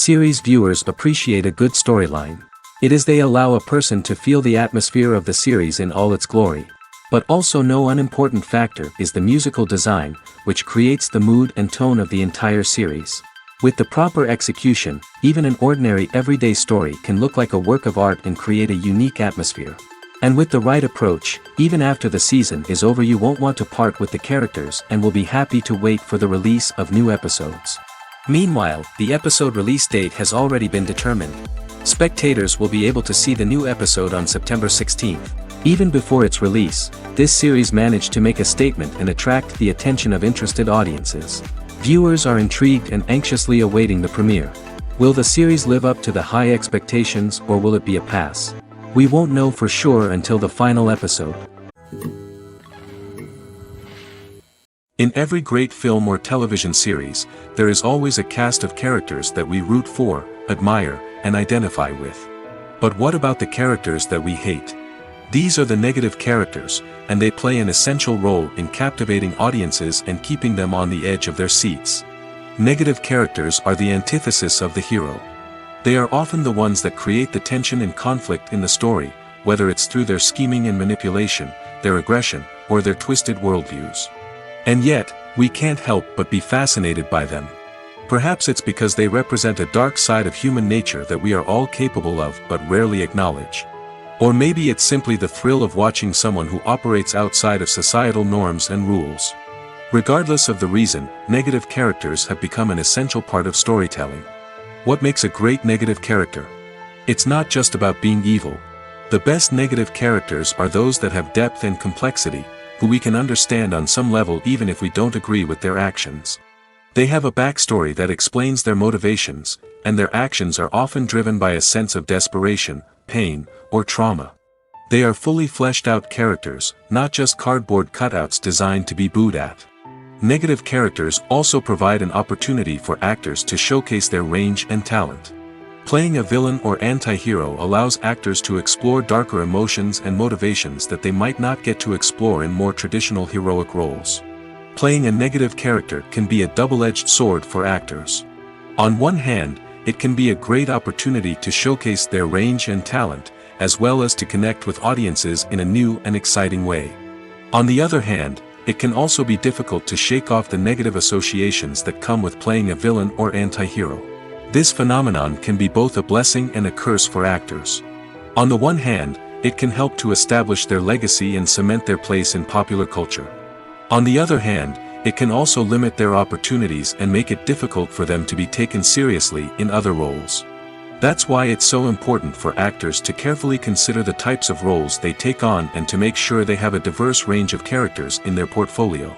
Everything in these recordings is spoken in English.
Series viewers appreciate a good storyline. It is they allow a person to feel the atmosphere of the series in all its glory. But also no unimportant factor is the musical design, which creates the mood and tone of the entire series. With the proper execution, even an ordinary everyday story can look like a work of art and create a unique atmosphere. And with the right approach, even after the season is over you won't want to part with the characters and will be happy to wait for the release of new episodes. Meanwhile, the episode release date has already been determined. Spectators will be able to see the new episode on September 16th. Even before its release, this series managed to make a statement and attract the attention of interested audiences. Viewers are intrigued and anxiously awaiting the premiere. Will the series live up to the high expectations or will it be a pass? We won't know for sure until the final episode. In every great film or television series, there is always a cast of characters that we root for, admire, and identify with. But what about the characters that we hate? These are the negative characters, and they play an essential role in captivating audiences and keeping them on the edge of their seats. Negative characters are the antithesis of the hero. They are often the ones that create the tension and conflict in the story, whether it's through their scheming and manipulation, their aggression, or their twisted worldviews. And yet, we can't help but be fascinated by them. Perhaps it's because they represent a dark side of human nature that we are all capable of but rarely acknowledge. Or maybe it's simply the thrill of watching someone who operates outside of societal norms and rules. Regardless of the reason, negative characters have become an essential part of storytelling. What makes a great negative character? It's not just about being evil. The best negative characters are those that have depth and complexity, who we can understand on some level even if we don't agree with their actions. They have a backstory that explains their motivations, and their actions are often driven by a sense of desperation, pain, or trauma. They are fully fleshed out characters, not just cardboard cutouts designed to be booed at. Negative characters also provide an opportunity for actors to showcase their range and talent. Playing a villain or anti-hero allows actors to explore darker emotions and motivations that they might not get to explore in more traditional heroic roles. Playing a negative character can be a double-edged sword for actors. On one hand, it can be a great opportunity to showcase their range and talent, as well as to connect with audiences in a new and exciting way. On the other hand, it can also be difficult to shake off the negative associations that come with playing a villain or anti-hero. This phenomenon can be both a blessing and a curse for actors. On the one hand, it can help to establish their legacy and cement their place in popular culture. On the other hand, it can also limit their opportunities and make it difficult for them to be taken seriously in other roles. That's why it's so important for actors to carefully consider the types of roles they take on and to make sure they have a diverse range of characters in their portfolio.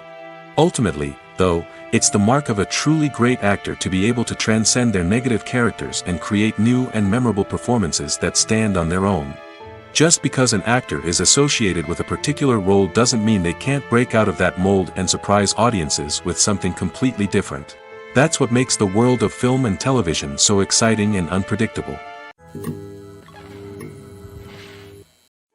Ultimately, though, it's the mark of a truly great actor to be able to transcend their negative characters and create new and memorable performances that stand on their own. Just because an actor is associated with a particular role doesn't mean they can't break out of that mold and surprise audiences with something completely different. That's what makes the world of film and television so exciting and unpredictable.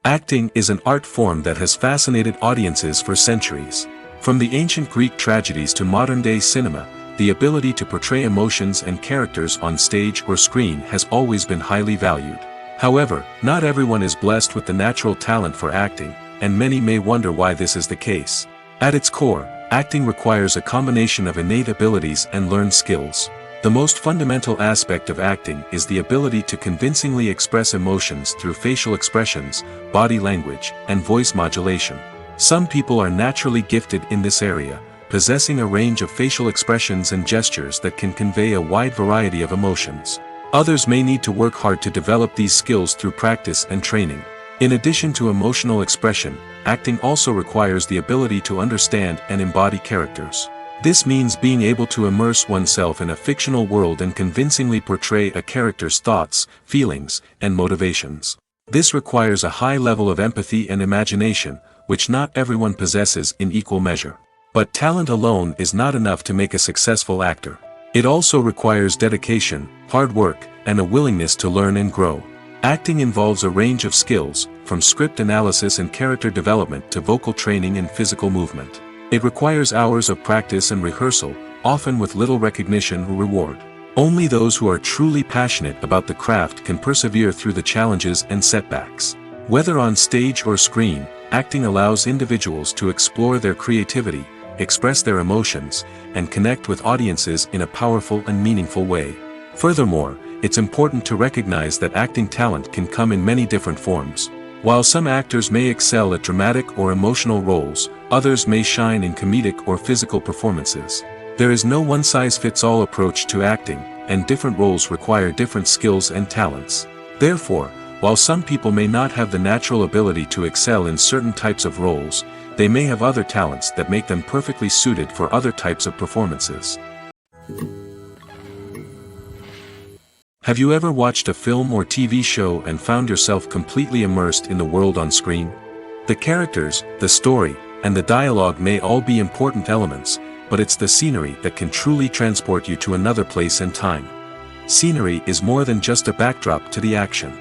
Acting is an art form that has fascinated audiences for centuries. From the ancient Greek tragedies to modern-day cinema, the ability to portray emotions and characters on stage or screen has always been highly valued. However, not everyone is blessed with the natural talent for acting, and many may wonder why this is the case. At its core, acting requires a combination of innate abilities and learned skills. The most fundamental aspect of acting is the ability to convincingly express emotions through facial expressions, body language, and voice modulation. Some people are naturally gifted in this area, possessing a range of facial expressions and gestures that can convey a wide variety of emotions. Others may need to work hard to develop these skills through practice and training. In addition to emotional expression, acting also requires the ability to understand and embody characters. This means being able to immerse oneself in a fictional world and convincingly portray a character's thoughts, feelings, and motivations. This requires a high level of empathy and imagination, which not everyone possesses in equal measure. But talent alone is not enough to make a successful actor. It also requires dedication, hard work, and a willingness to learn and grow. Acting involves a range of skills, from script analysis and character development to vocal training and physical movement. It requires hours of practice and rehearsal, often with little recognition or reward. Only those who are truly passionate about the craft can persevere through the challenges and setbacks. Whether on stage or screen, acting allows individuals to explore their creativity, express their emotions, and connect with audiences in a powerful and meaningful way. Furthermore, it's important to recognize that acting talent can come in many different forms. While some actors may excel at dramatic or emotional roles, others may shine in comedic or physical performances. There is no one-size-fits-all approach to acting, and different roles require different skills and talents. Therefore, while some people may not have the natural ability to excel in certain types of roles, they may have other talents that make them perfectly suited for other types of performances. Have you ever watched a film or TV show and found yourself completely immersed in the world on screen? The characters, the story, and the dialogue may all be important elements, but it's the scenery that can truly transport you to another place and time. Scenery is more than just a backdrop to the action.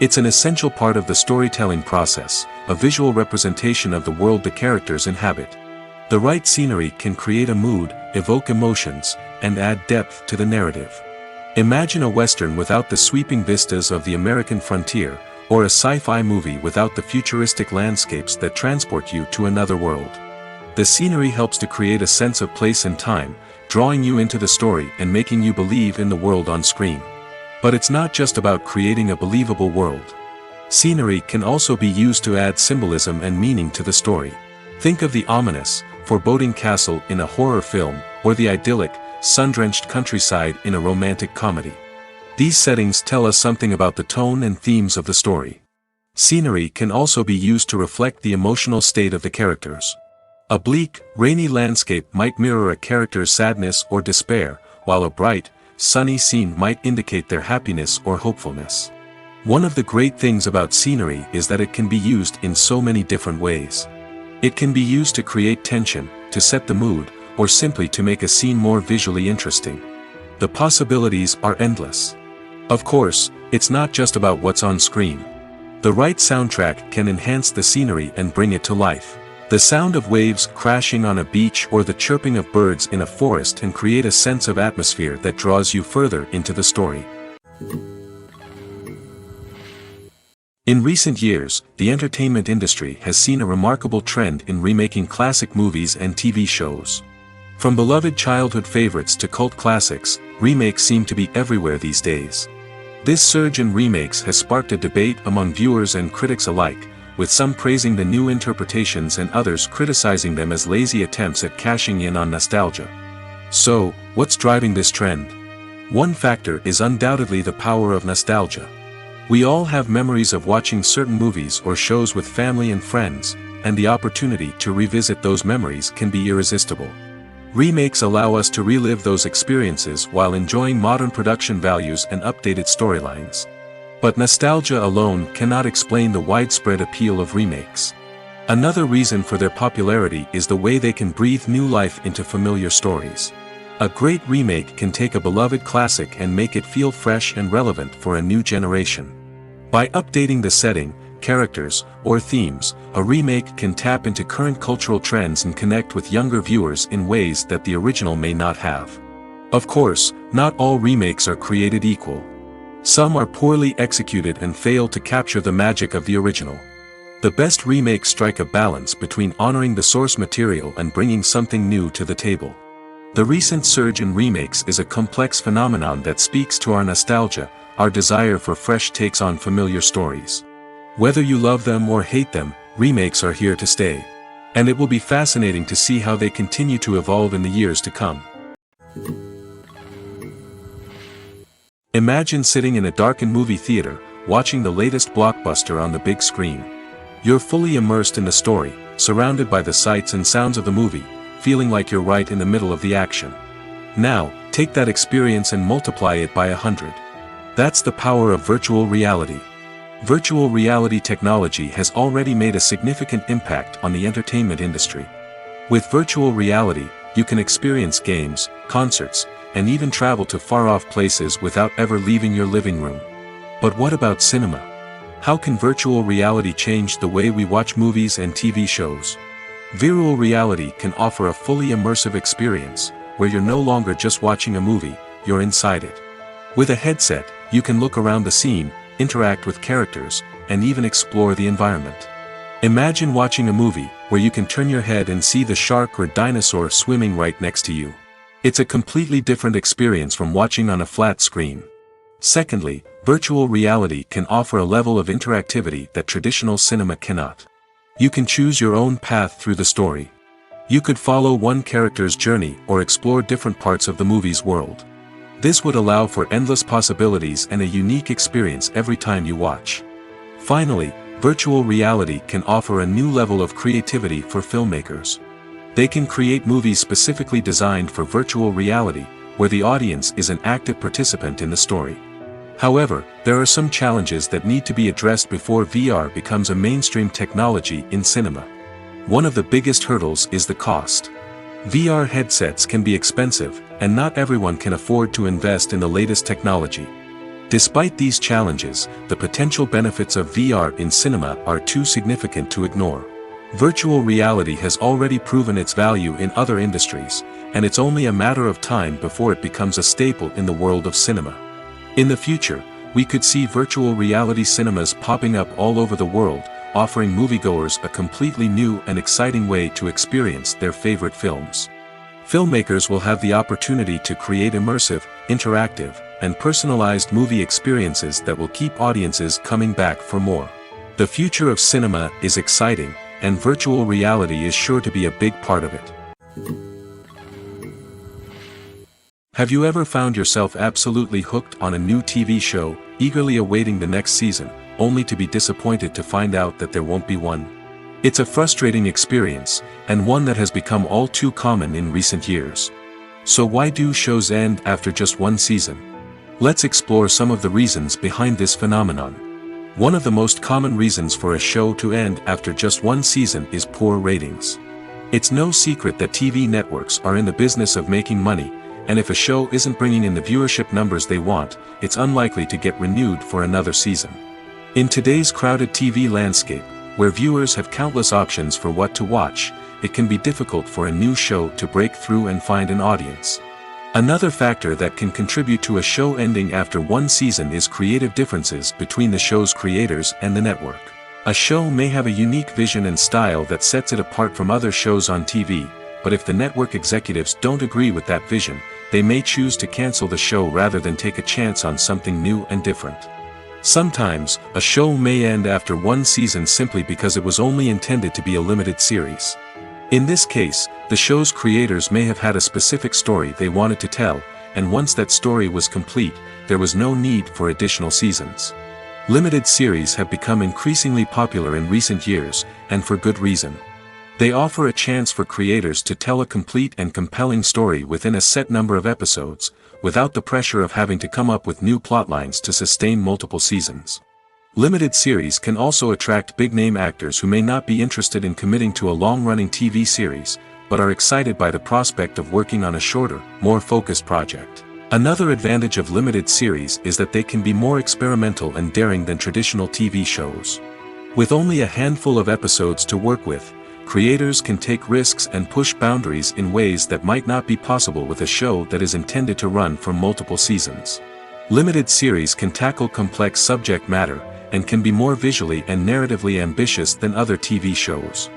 It's an essential part of the storytelling process, a visual representation of the world the characters inhabit. The right scenery can create a mood, evoke emotions, and add depth to the narrative. Imagine a Western without the sweeping vistas of the American frontier, or a sci-fi movie without the futuristic landscapes that transport you to another world. The scenery helps to create a sense of place and time, drawing you into the story and making you believe in the world on screen. But it's not just about creating a believable world. Scenery can also be used to add symbolism and meaning to the story. Think of the ominous, foreboding castle in a horror film, or the idyllic, sun-drenched countryside in a romantic comedy. These settings tell us something about the tone and themes of the story. Scenery can also be used to reflect the emotional state of the characters. A bleak, rainy landscape might mirror a character's sadness or despair, while a bright, sunny scene might indicate their happiness or hopefulness. One of the great things about scenery is that it can be used in so many different ways. It can be used to create tension, to set the mood, or simply to make a scene more visually interesting. The possibilities are endless. Of course, it's not just about what's on screen. The right soundtrack can enhance the scenery and bring it to life. The sound of waves crashing on a beach or the chirping of birds in a forest can create a sense of atmosphere that draws you further into the story. In recent years, the entertainment industry has seen a remarkable trend in remaking classic movies and TV shows. From beloved childhood favorites to cult classics, remakes seem to be everywhere these days. This surge in remakes has sparked a debate among viewers and critics alike, with some praising the new interpretations and others criticizing them as lazy attempts at cashing in on nostalgia. So, what's driving this trend? One factor is undoubtedly the power of nostalgia. We all have memories of watching certain movies or shows with family and friends, and the opportunity to revisit those memories can be irresistible. Remakes allow us to relive those experiences while enjoying modern production values and updated storylines. But nostalgia alone cannot explain the widespread appeal of remakes. Another reason for their popularity is the way they can breathe new life into familiar stories. A great remake can take a beloved classic and make it feel fresh and relevant for a new generation. By updating the setting, characters, or themes, a remake can tap into current cultural trends and connect with younger viewers in ways that the original may not have. Of course, not all remakes are created equal. Some are poorly executed and fail to capture the magic of the original. The best remakes strike a balance between honoring the source material and bringing something new to the table. The recent surge in remakes is a complex phenomenon that speaks to our nostalgia, our desire for fresh takes on familiar stories. Whether you love them or hate them, remakes are here to stay. And it will be fascinating to see how they continue to evolve in the years to come. Imagine sitting in a darkened movie theater, watching the latest blockbuster on the big screen. You're fully immersed in the story, surrounded by the sights and sounds of the movie, feeling like you're right in the middle of the action. Now, take that experience and multiply it by 100. That's the power of virtual reality. Virtual reality technology has already made a significant impact on the entertainment industry. With virtual reality, you can experience games, concerts, and even travel to far-off places without ever leaving your living room. But what about cinema? How can virtual reality change the way we watch movies and TV shows? Virtual reality can offer a fully immersive experience, where you're no longer just watching a movie, you're inside it. With a headset, you can look around the scene, interact with characters, and even explore the environment. Imagine watching a movie where you can turn your head and see the shark or dinosaur swimming right next to you. It's a completely different experience from watching on a flat screen. Secondly, virtual reality can offer a level of interactivity that traditional cinema cannot. You can choose your own path through the story. You could follow one character's journey or explore different parts of the movie's world. This would allow for endless possibilities and a unique experience every time you watch. Finally, virtual reality can offer a new level of creativity for filmmakers. They can create movies specifically designed for virtual reality, where the audience is an active participant in the story. However, there are some challenges that need to be addressed before VR becomes a mainstream technology in cinema. One of the biggest hurdles is the cost. VR headsets can be expensive, and not everyone can afford to invest in the latest technology. Despite these challenges, the potential benefits of VR in cinema are too significant to ignore. Virtual reality has already proven its value in other industries, and it's only a matter of time before it becomes a staple in the world of cinema. In the future, we could see virtual reality cinemas popping up all over the world, offering moviegoers a completely new and exciting way to experience their favorite films. Filmmakers will have the opportunity to create immersive, interactive, and personalized movie experiences that will keep audiences coming back for more. The future of cinema is exciting, and virtual reality is sure to be a big part of it. Have you ever found yourself absolutely hooked on a new TV show, eagerly awaiting the next season, only to be disappointed to find out that there won't be one? It's a frustrating experience, and one that has become all too common in recent years. So why do shows end after just one season? Let's explore some of the reasons behind this phenomenon. One of the most common reasons for a show to end after just one season is poor ratings. It's no secret that TV networks are in the business of making money, and if a show isn't bringing in the viewership numbers they want, it's unlikely to get renewed for another season. In today's crowded TV landscape, where viewers have countless options for what to watch, it can be difficult for a new show to break through and find an audience. Another factor that can contribute to a show ending after one season is creative differences between the show's creators and the network. A show may have a unique vision and style that sets it apart from other shows on TV, but if the network executives don't agree with that vision, they may choose to cancel the show rather than take a chance on something new and different. Sometimes, a show may end after one season simply because it was only intended to be a limited series. In this case, the show's creators may have had a specific story they wanted to tell, and once that story was complete, there was no need for additional seasons. Limited series have become increasingly popular in recent years, and for good reason. They offer a chance for creators to tell a complete and compelling story within a set number of episodes, without the pressure of having to come up with new plotlines to sustain multiple seasons. Limited series can also attract big-name actors who may not be interested in committing to a long-running TV series, but are excited by the prospect of working on a shorter, more focused project. Another advantage of limited series is that they can be more experimental and daring than traditional TV shows. With only a handful of episodes to work with, creators can take risks and push boundaries in ways that might not be possible with a show that is intended to run for multiple seasons. Limited series can tackle complex subject matter, and can be more visually and narratively ambitious than other TV shows.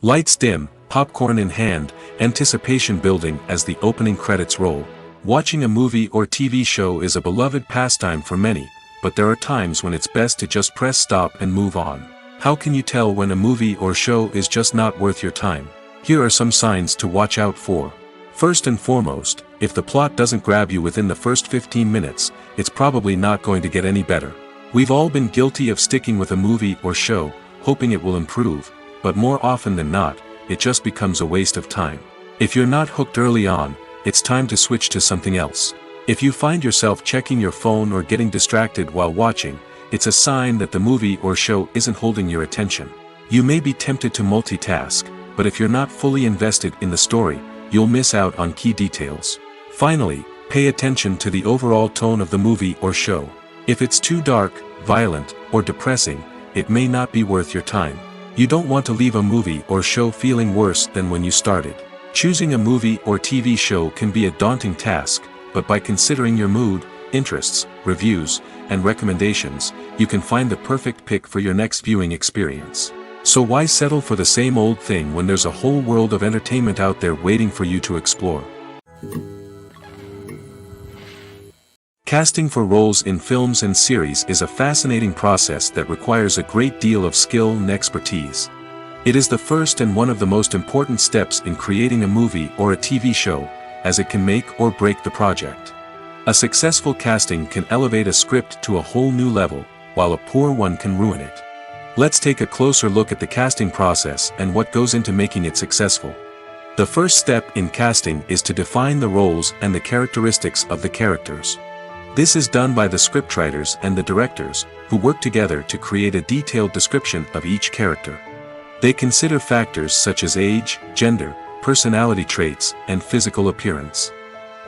Lights dim, popcorn in hand, anticipation building as the opening credits roll. Watching a movie or TV show is a beloved pastime for many, but there are times when it's best to just press stop and move on. How can you tell when a movie or show is just not worth your time? Here are some signs to watch out for. First and foremost, if the plot doesn't grab you within the first 15 minutes, it's probably not going to get any better. We've all been guilty of sticking with a movie or show, hoping it will improve, but more often than not, it just becomes a waste of time. If you're not hooked early on, it's time to switch to something else. If you find yourself checking your phone or getting distracted while watching, it's a sign that the movie or show isn't holding your attention. You may be tempted to multitask, but if you're not fully invested in the story, you'll miss out on key details. Finally, pay attention to the overall tone of the movie or show. If it's too dark, violent, or depressing, it may not be worth your time. You don't want to leave a movie or show feeling worse than when you started. Choosing a movie or TV show can be a daunting task, but by considering your mood, interests, reviews, and recommendations, you can find the perfect pick for your next viewing experience. So why settle for the same old thing when there's a whole world of entertainment out there waiting for you to explore? Casting for roles in films and series is a fascinating process that requires a great deal of skill and expertise. It is the first and one of the most important steps in creating a movie or a TV show, as it can make or break the project. A successful casting can elevate a script to a whole new level, while a poor one can ruin it. Let's take a closer look at the casting process and what goes into making it successful. The first step in casting is to define the roles and the characteristics of the characters. This is done by the scriptwriters and the directors, who work together to create a detailed description of each character. They consider factors such as age, gender, personality traits, and physical appearance.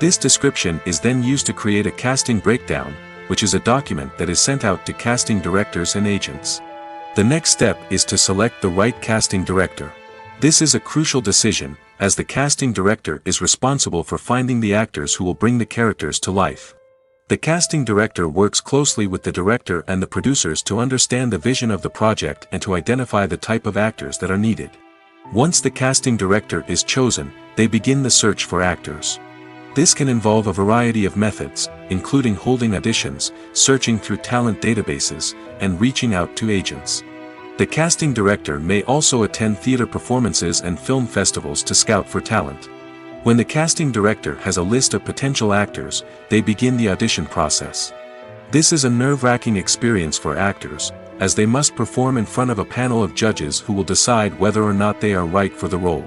This description is then used to create a casting breakdown, which is a document that is sent out to casting directors and agents. The next step is to select the right casting director. This is a crucial decision, as the casting director is responsible for finding the actors who will bring the characters to life. The casting director works closely with the director and the producers to understand the vision of the project and to identify the type of actors that are needed. Once the casting director is chosen, they begin the search for actors. This can involve a variety of methods, including holding auditions, searching through talent databases, and reaching out to agents. The casting director may also attend theater performances and film festivals to scout for talent. When the casting director has a list of potential actors, they begin the audition process. This is a nerve-wracking experience for actors, as they must perform in front of a panel of judges who will decide whether or not they are right for the role.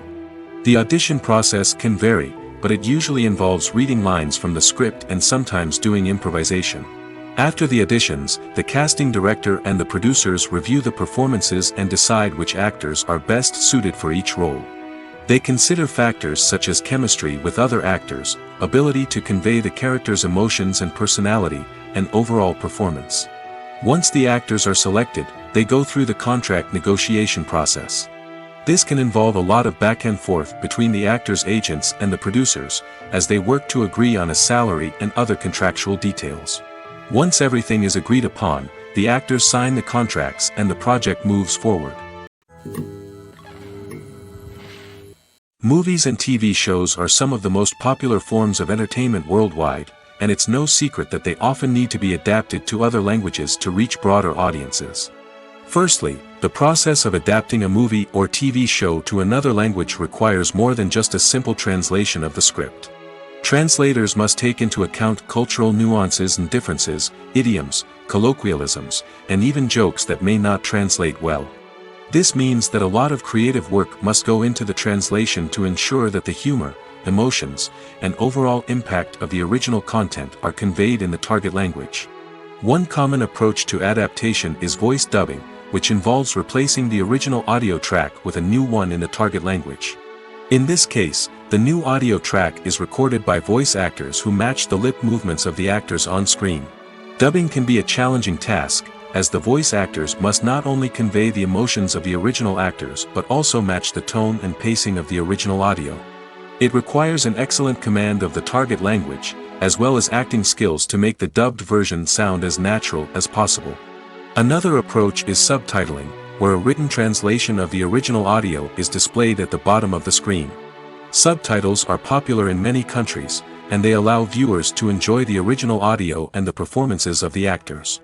The audition process can vary, but it usually involves reading lines from the script and sometimes doing improvisation. After the auditions, the casting director and the producers review the performances and decide which actors are best suited for each role. They consider factors such as chemistry with other actors, ability to convey the character's emotions and personality, and overall performance. Once the actors are selected, they go through the contract negotiation process. This can involve a lot of back and forth between the actors' agents and the producers, as they work to agree on a salary and other contractual details. Once everything is agreed upon, the actors sign the contracts and the project moves forward. Movies and TV shows are some of the most popular forms of entertainment worldwide, and it's no secret that they often need to be adapted to other languages to reach broader audiences. Firstly, the process of adapting a movie or TV show to another language requires more than just a simple translation of the script. Translators must take into account cultural nuances and differences, idioms, colloquialisms, and even jokes that may not translate well. This means that a lot of creative work must go into the translation to ensure that the humor, emotions, and overall impact of the original content are conveyed in the target language. One common approach to adaptation is voice dubbing, which involves replacing the original audio track with a new one in the target language. In this case, the new audio track is recorded by voice actors who match the lip movements of the actors on screen. Dubbing can be a challenging task, as the voice actors must not only convey the emotions of the original actors but also match the tone and pacing of the original audio. It requires an excellent command of the target language, as well as acting skills to make the dubbed version sound as natural as possible. Another approach is subtitling, where a written translation of the original audio is displayed at the bottom of the screen. Subtitles are popular in many countries, and they allow viewers to enjoy the original audio and the performances of the actors.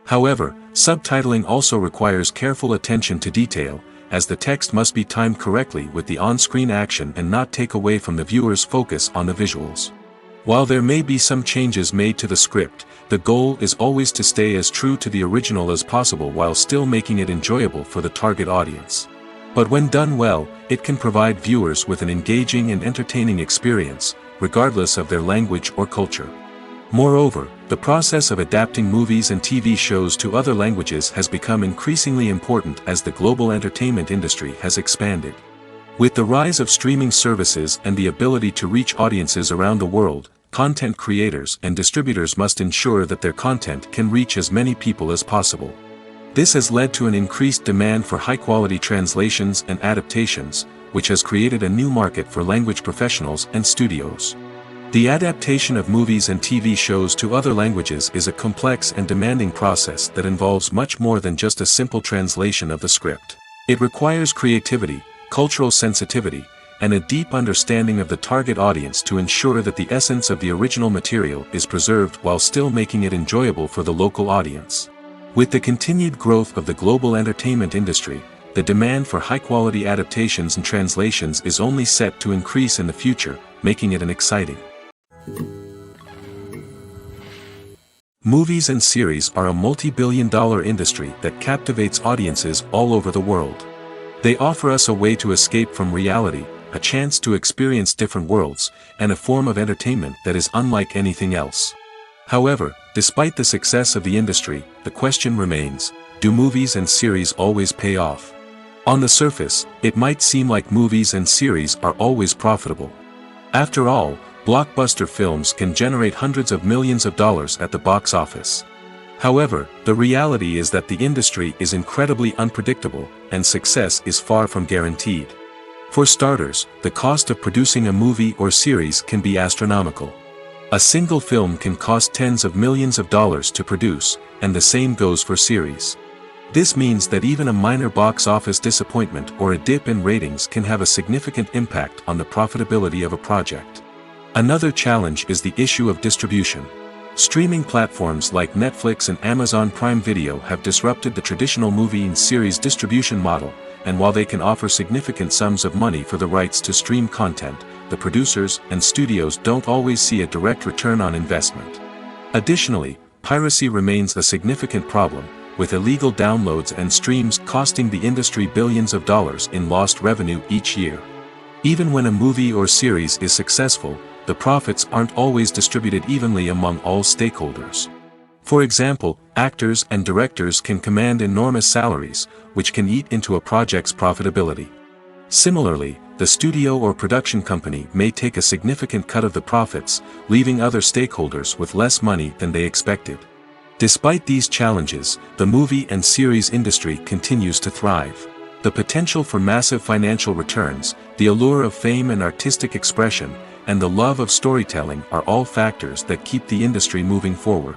However, subtitling also requires careful attention to detail, as the text must be timed correctly with the on-screen action and not take away from the viewer's focus on the visuals. While there may be some changes made to the script, the goal is always to stay as true to the original as possible while still making it enjoyable for the target audience. But when done well, it can provide viewers with an engaging and entertaining experience, regardless of their language or culture. Moreover, the process of adapting movies and TV shows to other languages has become increasingly important as the global entertainment industry has expanded. With the rise of streaming services and the ability to reach audiences around the world, content creators and distributors must ensure that their content can reach as many people as possible. This has led to an increased demand for high-quality translations and adaptations, which has created a new market for language professionals and studios. The adaptation of movies and TV shows to other languages is a complex and demanding process that involves much more than just a simple translation of the script. It requires creativity, cultural sensitivity, and a deep understanding of the target audience to ensure that the essence of the original material is preserved while still making it enjoyable for the local audience. With the continued growth of the global entertainment industry, the demand for high-quality adaptations and translations is only set to increase in the future, making it an exciting. Movies and series are a multi-billion-dollar industry that captivates audiences all over the world. They offer us a way to escape from reality, a chance to experience different worlds, and a form of entertainment that is unlike anything else. However, despite the success of the industry, the question remains, do movies and series always pay off? On the surface, it might seem like movies and series are always profitable. After all, blockbuster films can generate hundreds of millions of dollars at the box office. However, the reality is that the industry is incredibly unpredictable, and success is far from guaranteed. For starters, the cost of producing a movie or series can be astronomical. A single film can cost tens of millions of dollars to produce, and the same goes for series. This means that even a minor box office disappointment or a dip in ratings can have a significant impact on the profitability of a project. Another challenge is the issue of distribution. Streaming platforms like Netflix and Amazon Prime Video have disrupted the traditional movie and series distribution model, and while they can offer significant sums of money for the rights to stream content, the producers and studios don't always see a direct return on investment. Additionally, piracy remains a significant problem, with illegal downloads and streams costing the industry billions of dollars in lost revenue each year. Even when a movie or series is successful, the profits aren't always distributed evenly among all stakeholders. For example, actors and directors can command enormous salaries, which can eat into a project's profitability. Similarly, the studio or production company may take a significant cut of the profits, leaving other stakeholders with less money than they expected. Despite these challenges, the movie and series industry continues to thrive. The potential for massive financial returns, the allure of fame and artistic expression, and the love of storytelling are all factors that keep the industry moving forward.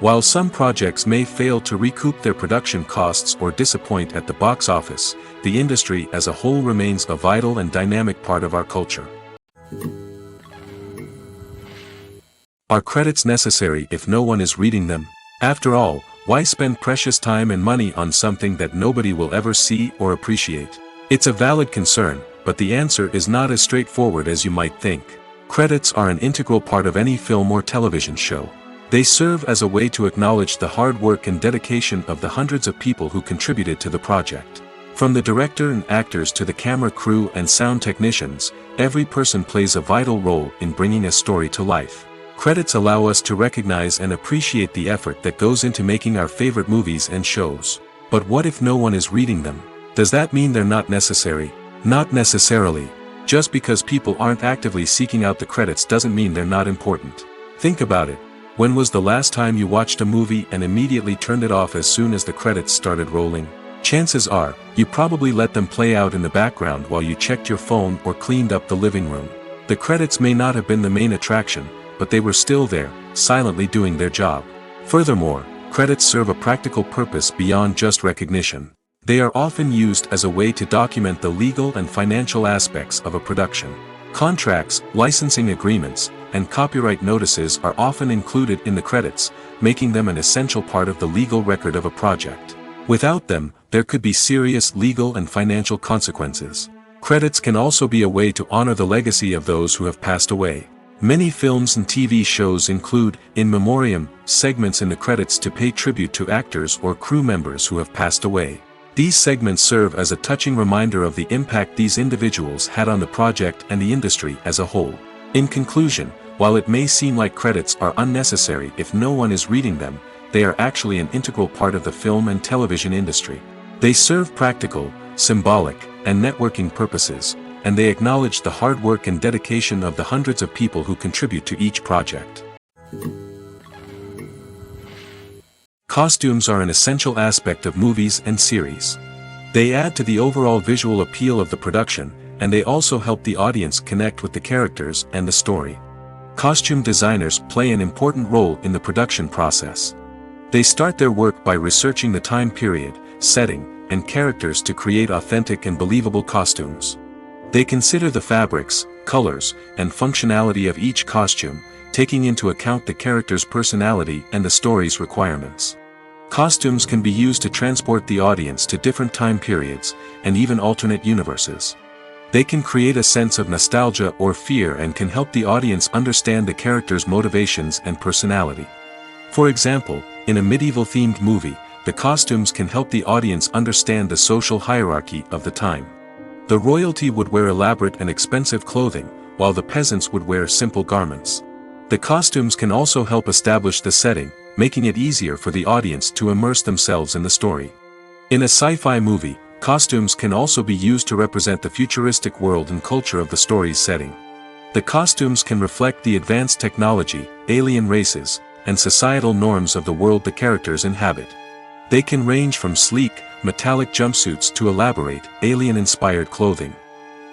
While some projects may fail to recoup their production costs or disappoint at the box office, the industry as a whole remains a vital and dynamic part of our culture. Are credits necessary if no one is reading them? After all, why spend precious time and money on something that nobody will ever see or appreciate? It's a valid concern, but the answer is not as straightforward as you might think. Credits are an integral part of any film or television show. They serve as a way to acknowledge the hard work and dedication of the hundreds of people who contributed to the project. From the director and actors to the camera crew and sound technicians, every person plays a vital role in bringing a story to life. Credits allow us to recognize and appreciate the effort that goes into making our favorite movies and shows. But what if no one is reading them? Does that mean they're not necessary? Not necessarily. Just because people aren't actively seeking out the credits doesn't mean they're not important. Think about it. When was the last time you watched a movie and immediately turned it off as soon as the credits started rolling? Chances are, you probably let them play out in the background while you checked your phone or cleaned up the living room. The credits may not have been the main attraction, but they were still there, silently doing their job. Furthermore, credits serve a practical purpose beyond just recognition. They are often used as a way to document the legal and financial aspects of a production. Contracts, licensing agreements, and copyright notices are often included in the credits, making them an essential part of the legal record of a project. Without them, there could be serious legal and financial consequences. Credits can also be a way to honor the legacy of those who have passed away. Many films and TV shows include, in memoriam, segments in the credits to pay tribute to actors or crew members who have passed away. These segments serve as a touching reminder of the impact these individuals had on the project and the industry as a whole. In conclusion, while it may seem like credits are unnecessary if no one is reading them, they are actually an integral part of the film and television industry. They serve practical, symbolic, and networking purposes, and they acknowledge the hard work and dedication of the hundreds of people who contribute to each project. Costumes are an essential aspect of movies and series. They add to the overall visual appeal of the production, and they also help the audience connect with the characters and the story. Costume designers play an important role in the production process. They start their work by researching the time period, setting, and characters to create authentic and believable costumes. They consider the fabrics, colors, and functionality of each costume, taking into account the character's personality and the story's requirements. Costumes can be used to transport the audience to different time periods, and even alternate universes. They can create a sense of nostalgia or fear and can help the audience understand the character's motivations and personality. For example, in a medieval-themed movie, the costumes can help the audience understand the social hierarchy of the time. The royalty would wear elaborate and expensive clothing, while the peasants would wear simple garments. The costumes can also help establish the setting, making it easier for the audience to immerse themselves in the story. In a sci-fi movie, costumes can also be used to represent the futuristic world and culture of the story's setting. The costumes can reflect the advanced technology, alien races, and societal norms of the world the characters inhabit. They can range from sleek, metallic jumpsuits to elaborate, alien-inspired clothing.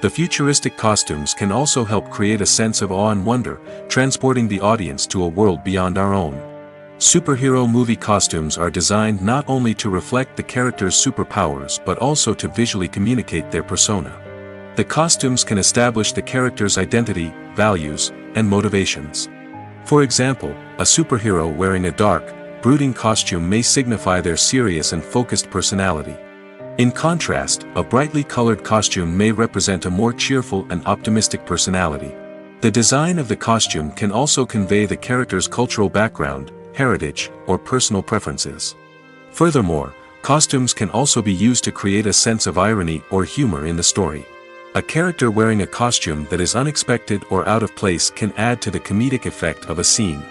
The futuristic costumes can also help create a sense of awe and wonder, transporting the audience to a world beyond our own. Superhero movie costumes are designed not only to reflect the character's superpowers but also to visually communicate their persona. The costumes can establish the character's identity, values, and motivations. For example, a superhero wearing a dark, brooding costume may signify their serious and focused personality. In contrast, a brightly colored costume may represent a more cheerful and optimistic personality. The design of the costume can also convey the character's cultural background, heritage, or personal preferences. Furthermore, costumes can also be used to create a sense of irony or humor in the story. A character wearing a costume that is unexpected or out of place can add to the comedic effect of a scene.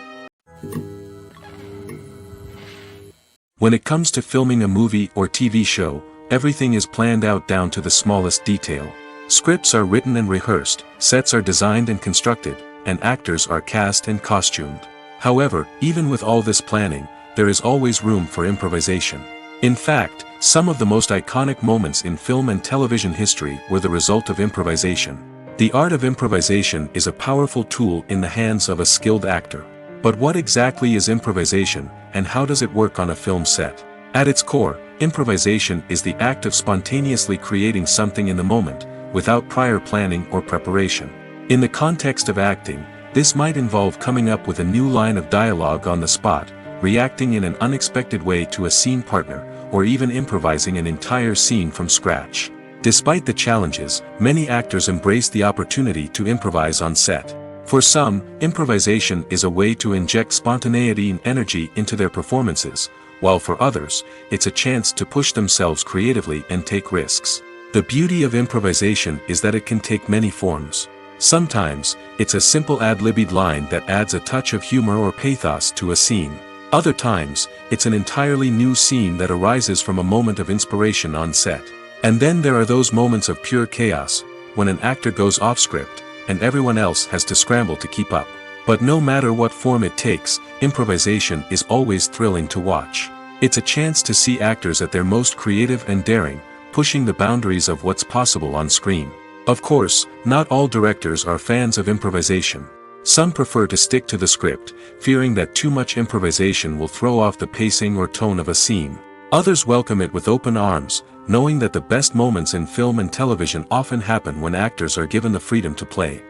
When it comes to filming a movie or TV show, everything is planned out down to the smallest detail. Scripts are written and rehearsed, sets are designed and constructed, and actors are cast and costumed. However, even with all this planning, there is always room for improvisation. In fact, some of the most iconic moments in film and television history were the result of improvisation. The art of improvisation is a powerful tool in the hands of a skilled actor. But what exactly is improvisation, and how does it work on a film set? At its core, improvisation is the act of spontaneously creating something in the moment, without prior planning or preparation. In the context of acting, this might involve coming up with a new line of dialogue on the spot, reacting in an unexpected way to a scene partner, or even improvising an entire scene from scratch. Despite the challenges, many actors embrace the opportunity to improvise on set. For some, improvisation is a way to inject spontaneity and energy into their performances, while for others, it's a chance to push themselves creatively and take risks. The beauty of improvisation is that it can take many forms. Sometimes, it's a simple ad-libbed line that adds a touch of humor or pathos to a scene. Other times, it's an entirely new scene that arises from a moment of inspiration on set. And then there are those moments of pure chaos, when an actor goes off script, and everyone else has to scramble to keep up. But no matter what form it takes, improvisation is always thrilling to watch. It's a chance to see actors at their most creative and daring, pushing the boundaries of what's possible on screen. Of course, not all directors are fans of improvisation. Some prefer to stick to the script, fearing that too much improvisation will throw off the pacing or tone of a scene. Others welcome it with open arms, knowing that the best moments in film and television often happen when actors are given the freedom to play.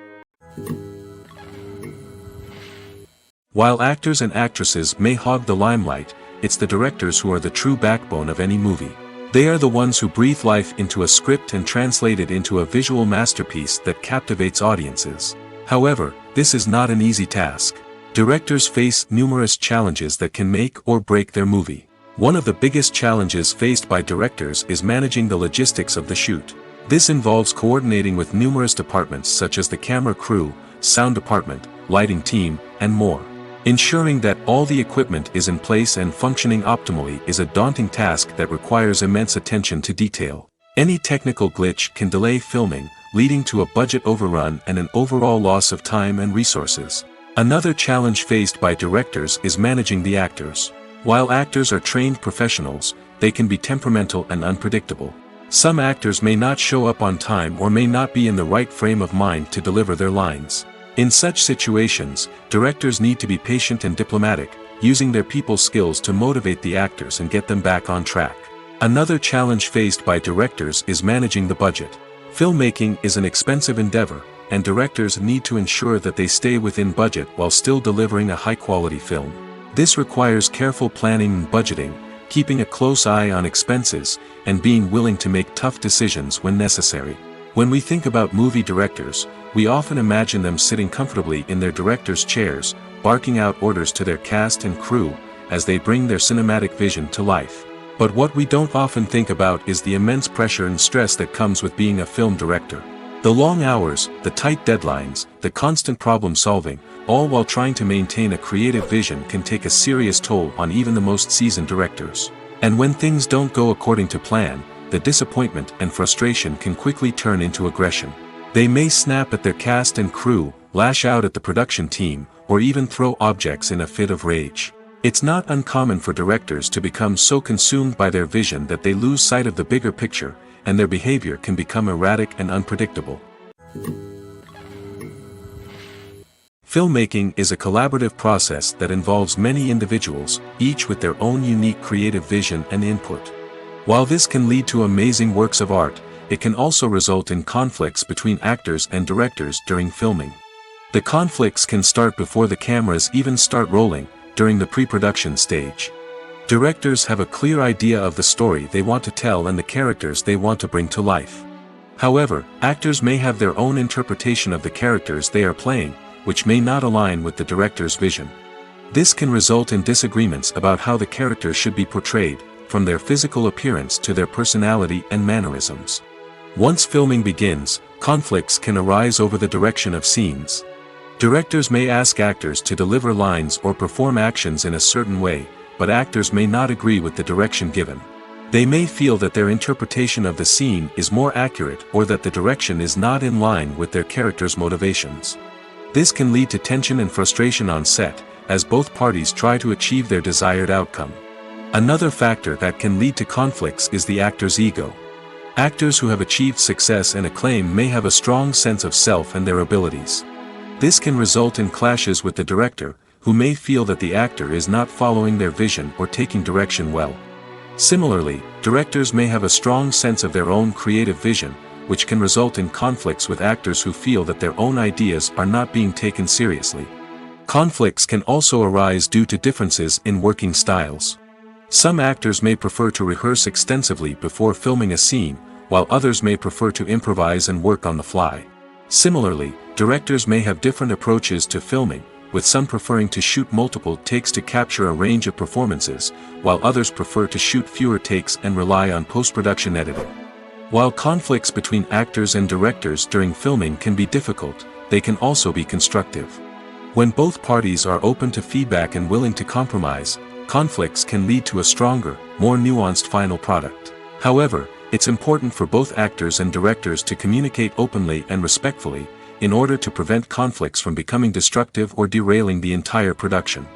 While actors and actresses may hog the limelight, it's the directors who are the true backbone of any movie. They are the ones who breathe life into a script and translate it into a visual masterpiece that captivates audiences. However, this is not an easy task. Directors face numerous challenges that can make or break their movie. One of the biggest challenges faced by directors is managing the logistics of the shoot. This involves coordinating with numerous departments such as the camera crew, sound department, lighting team, and more. Ensuring that all the equipment is in place and functioning optimally is a daunting task that requires immense attention to detail. Any technical glitch can delay filming, leading to a budget overrun and an overall loss of time and resources. Another challenge faced by directors is managing the actors. While actors are trained professionals, they can be temperamental and unpredictable. Some actors may not show up on time or may not be in the right frame of mind to deliver their lines. In such situations, directors need to be patient and diplomatic, using their people skills to motivate the actors and get them back on track. Another challenge faced by directors is managing the budget. Filmmaking is an expensive endeavor, and directors need to ensure that they stay within budget while still delivering a high-quality film. This requires careful planning and budgeting, keeping a close eye on expenses, and being willing to make tough decisions when necessary. When we think about movie directors, we often imagine them sitting comfortably in their director's chairs, barking out orders to their cast and crew, as they bring their cinematic vision to life. But what we don't often think about is the immense pressure and stress that comes with being a film director. The long hours, the tight deadlines, the constant problem solving, all while trying to maintain a creative vision can take a serious toll on even the most seasoned directors. And when things don't go according to plan, the disappointment and frustration can quickly turn into aggression. They may snap at their cast and crew, lash out at the production team, or even throw objects in a fit of rage. It's not uncommon for directors to become so consumed by their vision that they lose sight of the bigger picture, and their behavior can become erratic and unpredictable. Filmmaking is a collaborative process that involves many individuals, each with their own unique creative vision and input. While this can lead to amazing works of art, it can also result in conflicts between actors and directors during filming. The conflicts can start before the cameras even start rolling, during the pre-production stage. Directors have a clear idea of the story they want to tell and the characters they want to bring to life. However, actors may have their own interpretation of the characters they are playing, which may not align with the director's vision. This can result in disagreements about how the characters should be portrayed, from their physical appearance to their personality and mannerisms. Once filming begins, conflicts can arise over the direction of scenes. Directors may ask actors to deliver lines or perform actions in a certain way, but actors may not agree with the direction given. They may feel that their interpretation of the scene is more accurate or that the direction is not in line with their character's motivations. This can lead to tension and frustration on set, as both parties try to achieve their desired outcome. Another factor that can lead to conflicts is the actor's ego. Actors who have achieved success and acclaim may have a strong sense of self and their abilities. This can result in clashes with the director, who may feel that the actor is not following their vision or taking direction well. Similarly, directors may have a strong sense of their own creative vision, which can result in conflicts with actors who feel that their own ideas are not being taken seriously. Conflicts can also arise due to differences in working styles. Some actors may prefer to rehearse extensively before filming a scene, while others may prefer to improvise and work on the fly. Similarly, directors may have different approaches to filming, with some preferring to shoot multiple takes to capture a range of performances, while others prefer to shoot fewer takes and rely on post-production editing. While conflicts between actors and directors during filming can be difficult, they can also be constructive. When both parties are open to feedback and willing to compromise, conflicts can lead to a stronger, more nuanced final product. However, it's important for both actors and directors to communicate openly and respectfully, in order to prevent conflicts from becoming destructive or derailing the entire production.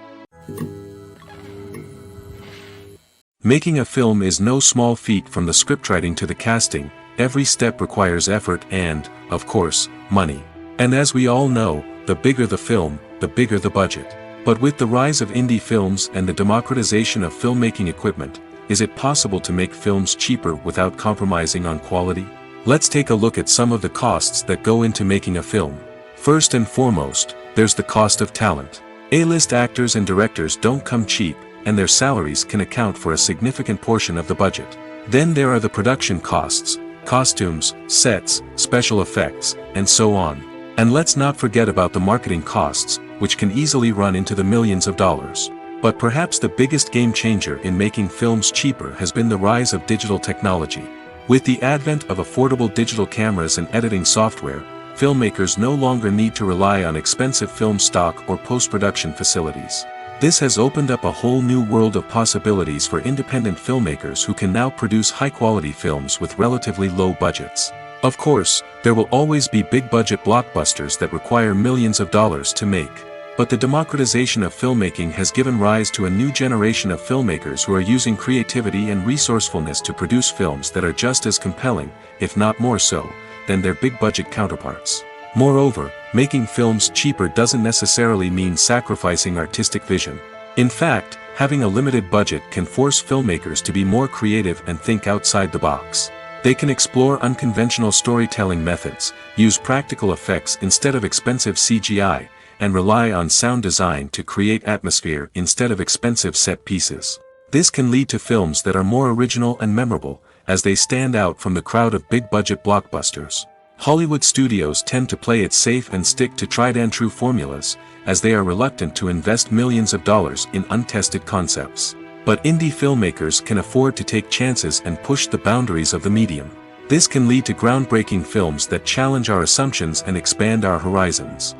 Making a film is no small feat. From the scriptwriting to the casting, every step requires effort and, of course, money. And as we all know, the bigger the film, the bigger the budget. But with the rise of indie films and the democratization of filmmaking equipment, is it possible to make films cheaper without compromising on quality? Let's take a look at some of the costs that go into making a film. First and foremost, there's the cost of talent. A-list actors and directors don't come cheap, and their salaries can account for a significant portion of the budget. Then there are the production costs, costumes, sets, special effects, and so on. And let's not forget about the marketing costs, which can easily run into the millions of dollars. But perhaps the biggest game changer in making films cheaper has been the rise of digital technology. With the advent of affordable digital cameras and editing software, filmmakers no longer need to rely on expensive film stock or post-production facilities. This has opened up a whole new world of possibilities for independent filmmakers who can now produce high-quality films with relatively low budgets. Of course, there will always be big-budget blockbusters that require millions of dollars to make. But the democratization of filmmaking has given rise to a new generation of filmmakers who are using creativity and resourcefulness to produce films that are just as compelling, if not more so, than their big-budget counterparts. Moreover, making films cheaper doesn't necessarily mean sacrificing artistic vision. In fact, having a limited budget can force filmmakers to be more creative and think outside the box. They can explore unconventional storytelling methods, use practical effects instead of expensive CGI, and rely on sound design to create atmosphere instead of expensive set pieces. This can lead to films that are more original and memorable, as they stand out from the crowd of big-budget blockbusters. Hollywood studios tend to play it safe and stick to tried-and-true formulas, as they are reluctant to invest millions of dollars in untested concepts. But indie filmmakers can afford to take chances and push the boundaries of the medium. This can lead to groundbreaking films that challenge our assumptions and expand our horizons.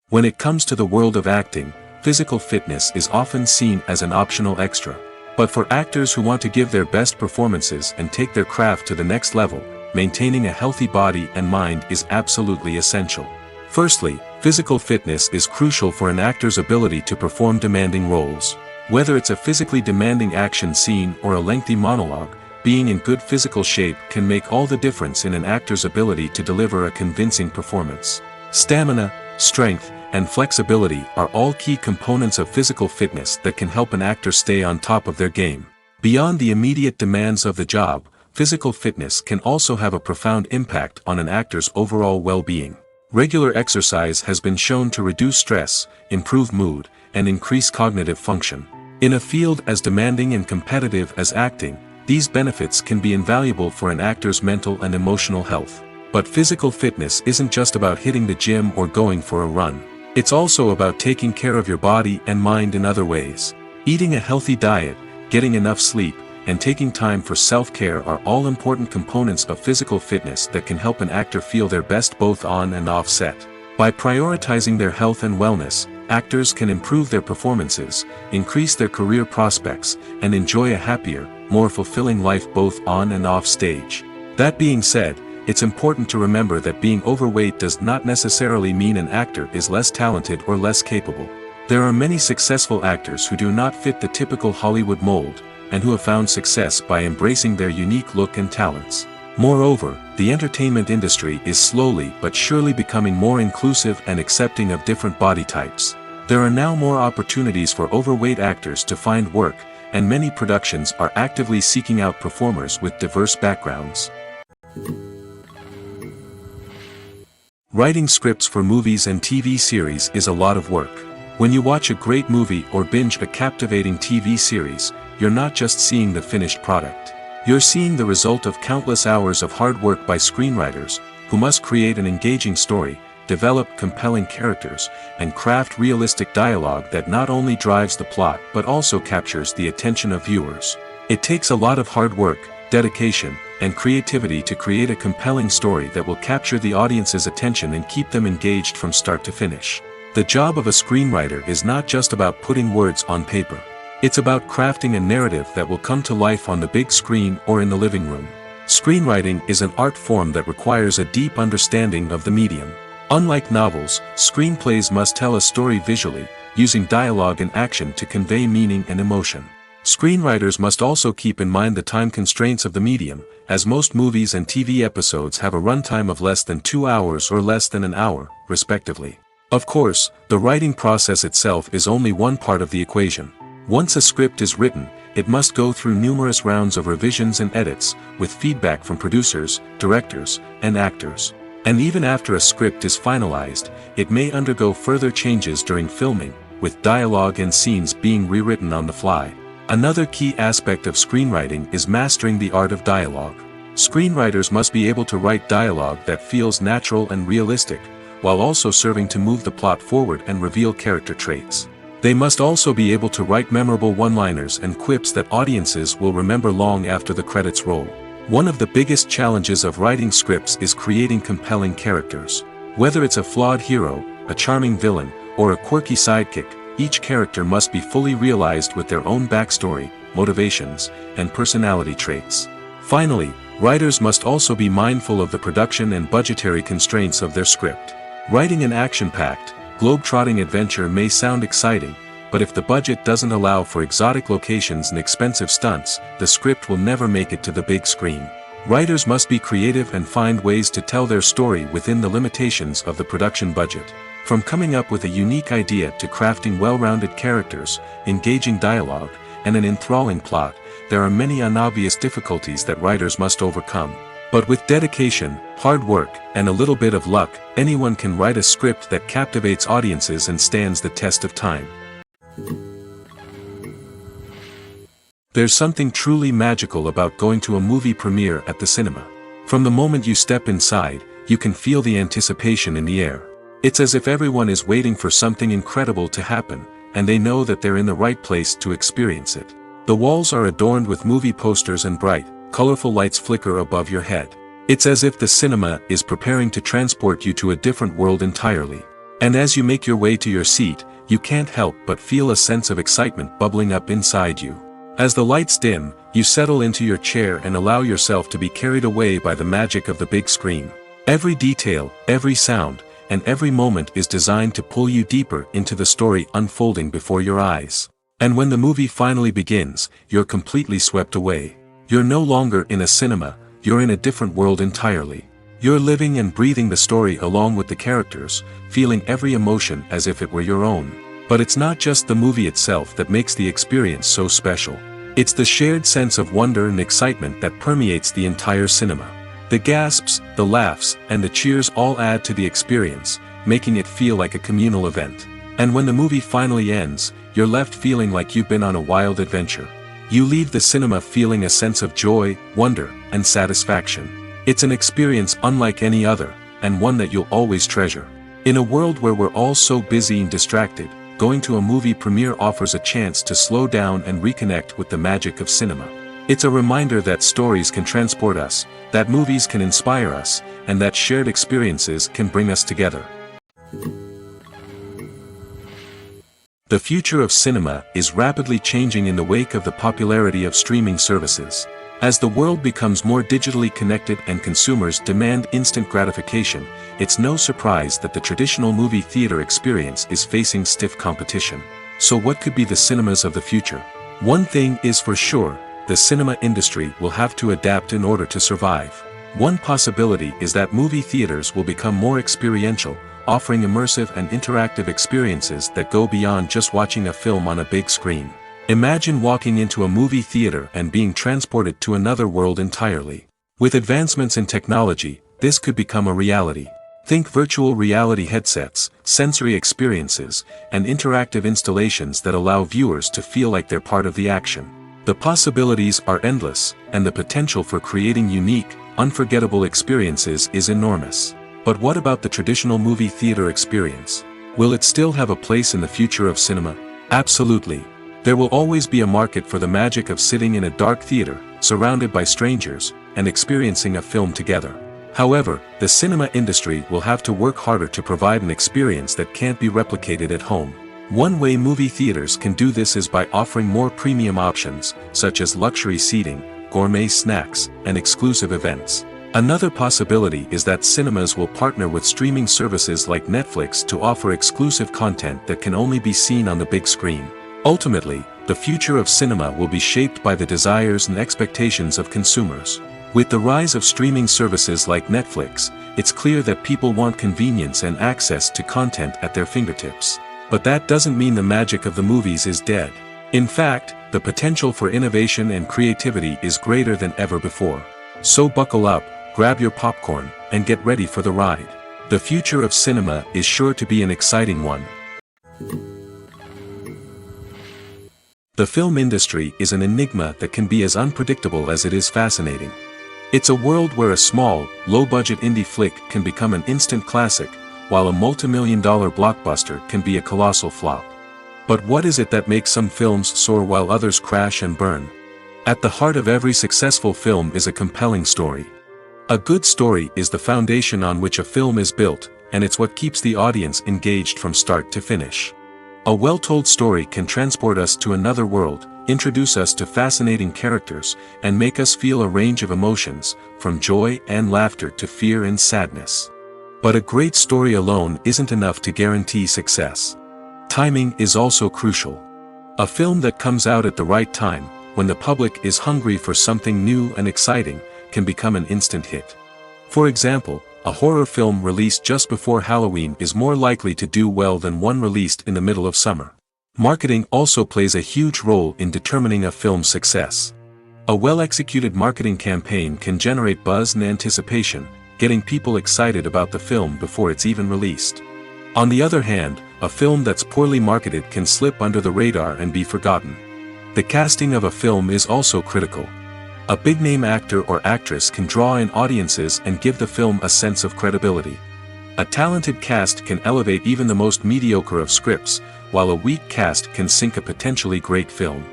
When it comes to the world of acting, physical fitness is often seen as an optional extra. But for actors who want to give their best performances and take their craft to the next level, maintaining a healthy body and mind is absolutely essential. Firstly, physical fitness is crucial for an actor's ability to perform demanding roles. Whether it's a physically demanding action scene or a lengthy monologue, being in good physical shape can make all the difference in an actor's ability to deliver a convincing performance. Stamina, strength, and flexibility are all key components of physical fitness that can help an actor stay on top of their game. Beyond the immediate demands of the job, physical fitness can also have a profound impact on an actor's overall well-being. Regular exercise has been shown to reduce stress, improve mood, and increase cognitive function. In a field as demanding and competitive as acting, these benefits can be invaluable for an actor's mental and emotional health. But physical fitness isn't just about hitting the gym or going for a run. It's also about taking care of your body and mind in other ways. Eating a healthy diet, getting enough sleep, and taking time for self-care are all important components of physical fitness that can help an actor feel their best both on and off set. By prioritizing their health and wellness, actors can improve their performances, increase their career prospects, and enjoy a happier, more fulfilling life both on and off stage. That being said, it's important to remember that being overweight does not necessarily mean an actor is less talented or less capable. There are many successful actors who do not fit the typical Hollywood mold, and who have found success by embracing their unique look and talents. Moreover, the entertainment industry is slowly but surely becoming more inclusive and accepting of different body types. There are now more opportunities for overweight actors to find work, and many productions are actively seeking out performers with diverse backgrounds. Writing scripts for movies and TV series is a lot of work. When you watch a great movie or binge a captivating TV series, you're not just seeing the finished product. You're seeing the result of countless hours of hard work by screenwriters, who must create an engaging story, develop compelling characters, and craft realistic dialogue that not only drives the plot but also captures the attention of viewers. It takes a lot of hard work, dedication, and creativity to create a compelling story that will capture the audience's attention and keep them engaged from start to finish. The job of a screenwriter is not just about putting words on paper. It's about crafting a narrative that will come to life on the big screen or in the living room. Screenwriting is an art form that requires a deep understanding of the medium. Unlike novels, screenplays must tell a story visually, using dialogue and action to convey meaning and emotion. Screenwriters must also keep in mind the time constraints of the medium, as most movies and TV episodes have a runtime of less than 2 hours or less than an hour, respectively. Of course, the writing process itself is only one part of the equation. Once a script is written, it must go through numerous rounds of revisions and edits, with feedback from producers, directors, and actors. And even after a script is finalized, it may undergo further changes during filming, with dialogue and scenes being rewritten on the fly. Another key aspect of screenwriting is mastering the art of dialogue. Screenwriters must be able to write dialogue that feels natural and realistic, while also serving to move the plot forward and reveal character traits. They must also be able to write memorable one-liners and quips that audiences will remember long after the credits roll. One of the biggest challenges of writing scripts is creating compelling characters. Whether it's a flawed hero, a charming villain, or a quirky sidekick, each character must be fully realized with their own backstory, motivations, and personality traits. Finally, writers must also be mindful of the production and budgetary constraints of their script. Writing an action-packed, globe-trotting adventure may sound exciting, but if the budget doesn't allow for exotic locations and expensive stunts, the script will never make it to the big screen. Writers must be creative and find ways to tell their story within the limitations of the production budget. From coming up with a unique idea to crafting well-rounded characters, engaging dialogue, and an enthralling plot, there are many unobvious difficulties that writers must overcome. But with dedication, hard work, and a little bit of luck, anyone can write a script that captivates audiences and stands the test of time. There's something truly magical about going to a movie premiere at the cinema. From the moment you step inside, you can feel the anticipation in the air. It's as if everyone is waiting for something incredible to happen, and they know that they're in the right place to experience it. The walls are adorned with movie posters and bright, colorful lights flicker above your head. It's as if the cinema is preparing to transport you to a different world entirely. And as you make your way to your seat, you can't help but feel a sense of excitement bubbling up inside you. As the lights dim, you settle into your chair and allow yourself to be carried away by the magic of the big screen. Every detail, every sound, and every moment is designed to pull you deeper into the story unfolding before your eyes. And when the movie finally begins, you're completely swept away. You're no longer in a cinema, you're in a different world entirely. You're living and breathing the story along with the characters, feeling every emotion as if it were your own. But it's not just the movie itself that makes the experience so special. It's the shared sense of wonder and excitement that permeates the entire cinema. The gasps, the laughs, and the cheers all add to the experience, making it feel like a communal event. And when the movie finally ends, you're left feeling like you've been on a wild adventure. You leave the cinema feeling a sense of joy, wonder, and satisfaction. It's an experience unlike any other, and one that you'll always treasure. In a world where we're all so busy and distracted, going to a movie premiere offers a chance to slow down and reconnect with the magic of cinema. It's a reminder that stories can transport us, that movies can inspire us, and that shared experiences can bring us together. The future of cinema is rapidly changing in the wake of the popularity of streaming services. As the world becomes more digitally connected and consumers demand instant gratification, it's no surprise that the traditional movie theater experience is facing stiff competition. So what could be the cinemas of the future? One thing is for sure, the cinema industry will have to adapt in order to survive. One possibility is that movie theaters will become more experiential, offering immersive and interactive experiences that go beyond just watching a film on a big screen. Imagine walking into a movie theater and being transported to another world entirely. With advancements in technology, this could become a reality. Think virtual reality headsets, sensory experiences, and interactive installations that allow viewers to feel like they're part of the action. The possibilities are endless, and the potential for creating unique, unforgettable experiences is enormous. But what about the traditional movie theater experience? Will it still have a place in the future of cinema? Absolutely. There will always be a market for the magic of sitting in a dark theater, surrounded by strangers, and experiencing a film together. However, the cinema industry will have to work harder to provide an experience that can't be replicated at home. One way movie theaters can do this is by offering more premium options, such as luxury seating, gourmet snacks, and exclusive events. Another possibility is that cinemas will partner with streaming services like Netflix to offer exclusive content that can only be seen on the big screen. Ultimately, the future of cinema will be shaped by the desires and expectations of consumers. With the rise of streaming services like Netflix, it's clear that people want convenience and access to content at their fingertips. But that doesn't mean the magic of the movies is dead. In fact, the potential for innovation and creativity is greater than ever before. So buckle up, grab your popcorn, and get ready for the ride. The future of cinema is sure to be an exciting one. The film industry is an enigma that can be as unpredictable as it is fascinating. It's a world where a small, low-budget indie flick can become an instant classic, while a multi-million-dollar blockbuster can be a colossal flop. But what is it that makes some films soar while others crash and burn? At the heart of every successful film is a compelling story. A good story is the foundation on which a film is built, and it's what keeps the audience engaged from start to finish. A well-told story can transport us to another world, introduce us to fascinating characters, and make us feel a range of emotions, from joy and laughter to fear and sadness. But a great story alone isn't enough to guarantee success. Timing is also crucial. A film that comes out at the right time, when the public is hungry for something new and exciting, can become an instant hit. For example, a horror film released just before Halloween is more likely to do well than one released in the middle of summer. Marketing also plays a huge role in determining a film's success. A well-executed marketing campaign can generate buzz and anticipation, getting people excited about the film before it's even released. On the other hand, a film that's poorly marketed can slip under the radar and be forgotten. The casting of a film is also critical. A big-name actor or actress can draw in audiences and give the film a sense of credibility. A talented cast can elevate even the most mediocre of scripts, while a weak cast can sink a potentially great film.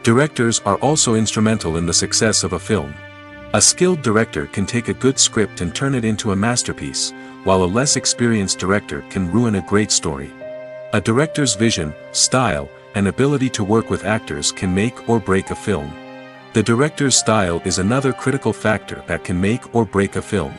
Directors are also instrumental in the success of a film. A skilled director can take a good script and turn it into a masterpiece, while a less experienced director can ruin a great story. A director's vision, style, and ability to work with actors can make or break a film. The director's style is another critical factor that can make or break a film.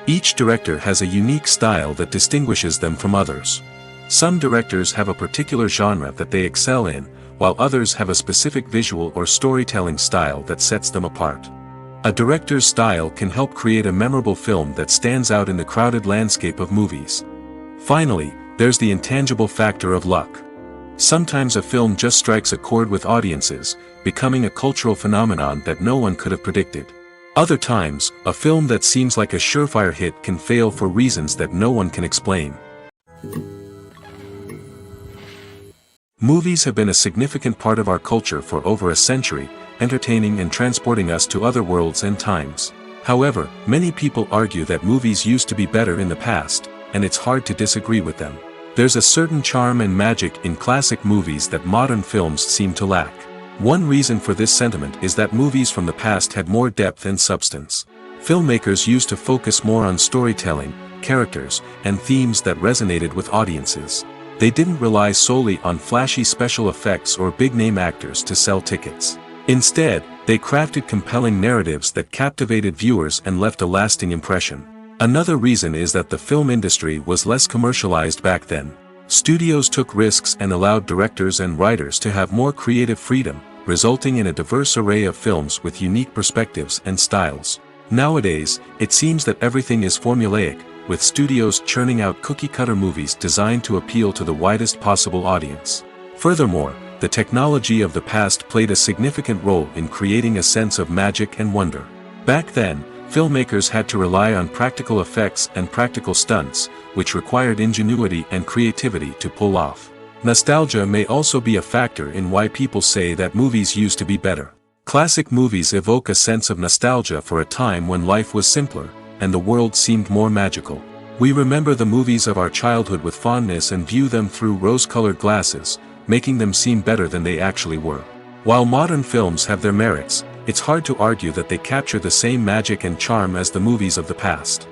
Each director has a unique style that distinguishes them from others. Some directors have a particular genre that they excel in, while others have a specific visual or storytelling style that sets them apart. A director's style can help create a memorable film that stands out in the crowded landscape of movies. Finally, there's the intangible factor of luck. Sometimes a film just strikes a chord with audiences, becoming a cultural phenomenon that no one could have predicted. Other times, a film that seems like a surefire hit can fail for reasons that no one can explain. Movies have been a significant part of our culture for over a century, entertaining and transporting us to other worlds and times. However, many people argue that movies used to be better in the past, and it's hard to disagree with them. There's a certain charm and magic in classic movies that modern films seem to lack. One reason for this sentiment is that movies from the past had more depth and substance. Filmmakers used to focus more on storytelling, characters, and themes that resonated with audiences. They didn't rely solely on flashy special effects or big-name actors to sell tickets. Instead, they crafted compelling narratives that captivated viewers and left a lasting impression. Another reason is that the film industry was less commercialized back then. Studios took risks and allowed directors and writers to have more creative freedom, resulting in a diverse array of films with unique perspectives and styles. Nowadays, it seems that everything is formulaic, with studios churning out cookie-cutter movies designed to appeal to the widest possible audience. Furthermore, the technology of the past played a significant role in creating a sense of magic and wonder. Back then, filmmakers had to rely on practical effects and practical stunts, which required ingenuity and creativity to pull off. Nostalgia may also be a factor in why people say that movies used to be better. Classic movies evoke a sense of nostalgia for a time when life was simpler, and the world seemed more magical. We remember the movies of our childhood with fondness and view them through rose-colored glasses, making them seem better than they actually were. While modern films have their merits, it's hard to argue that they capture the same magic and charm as the movies of the past.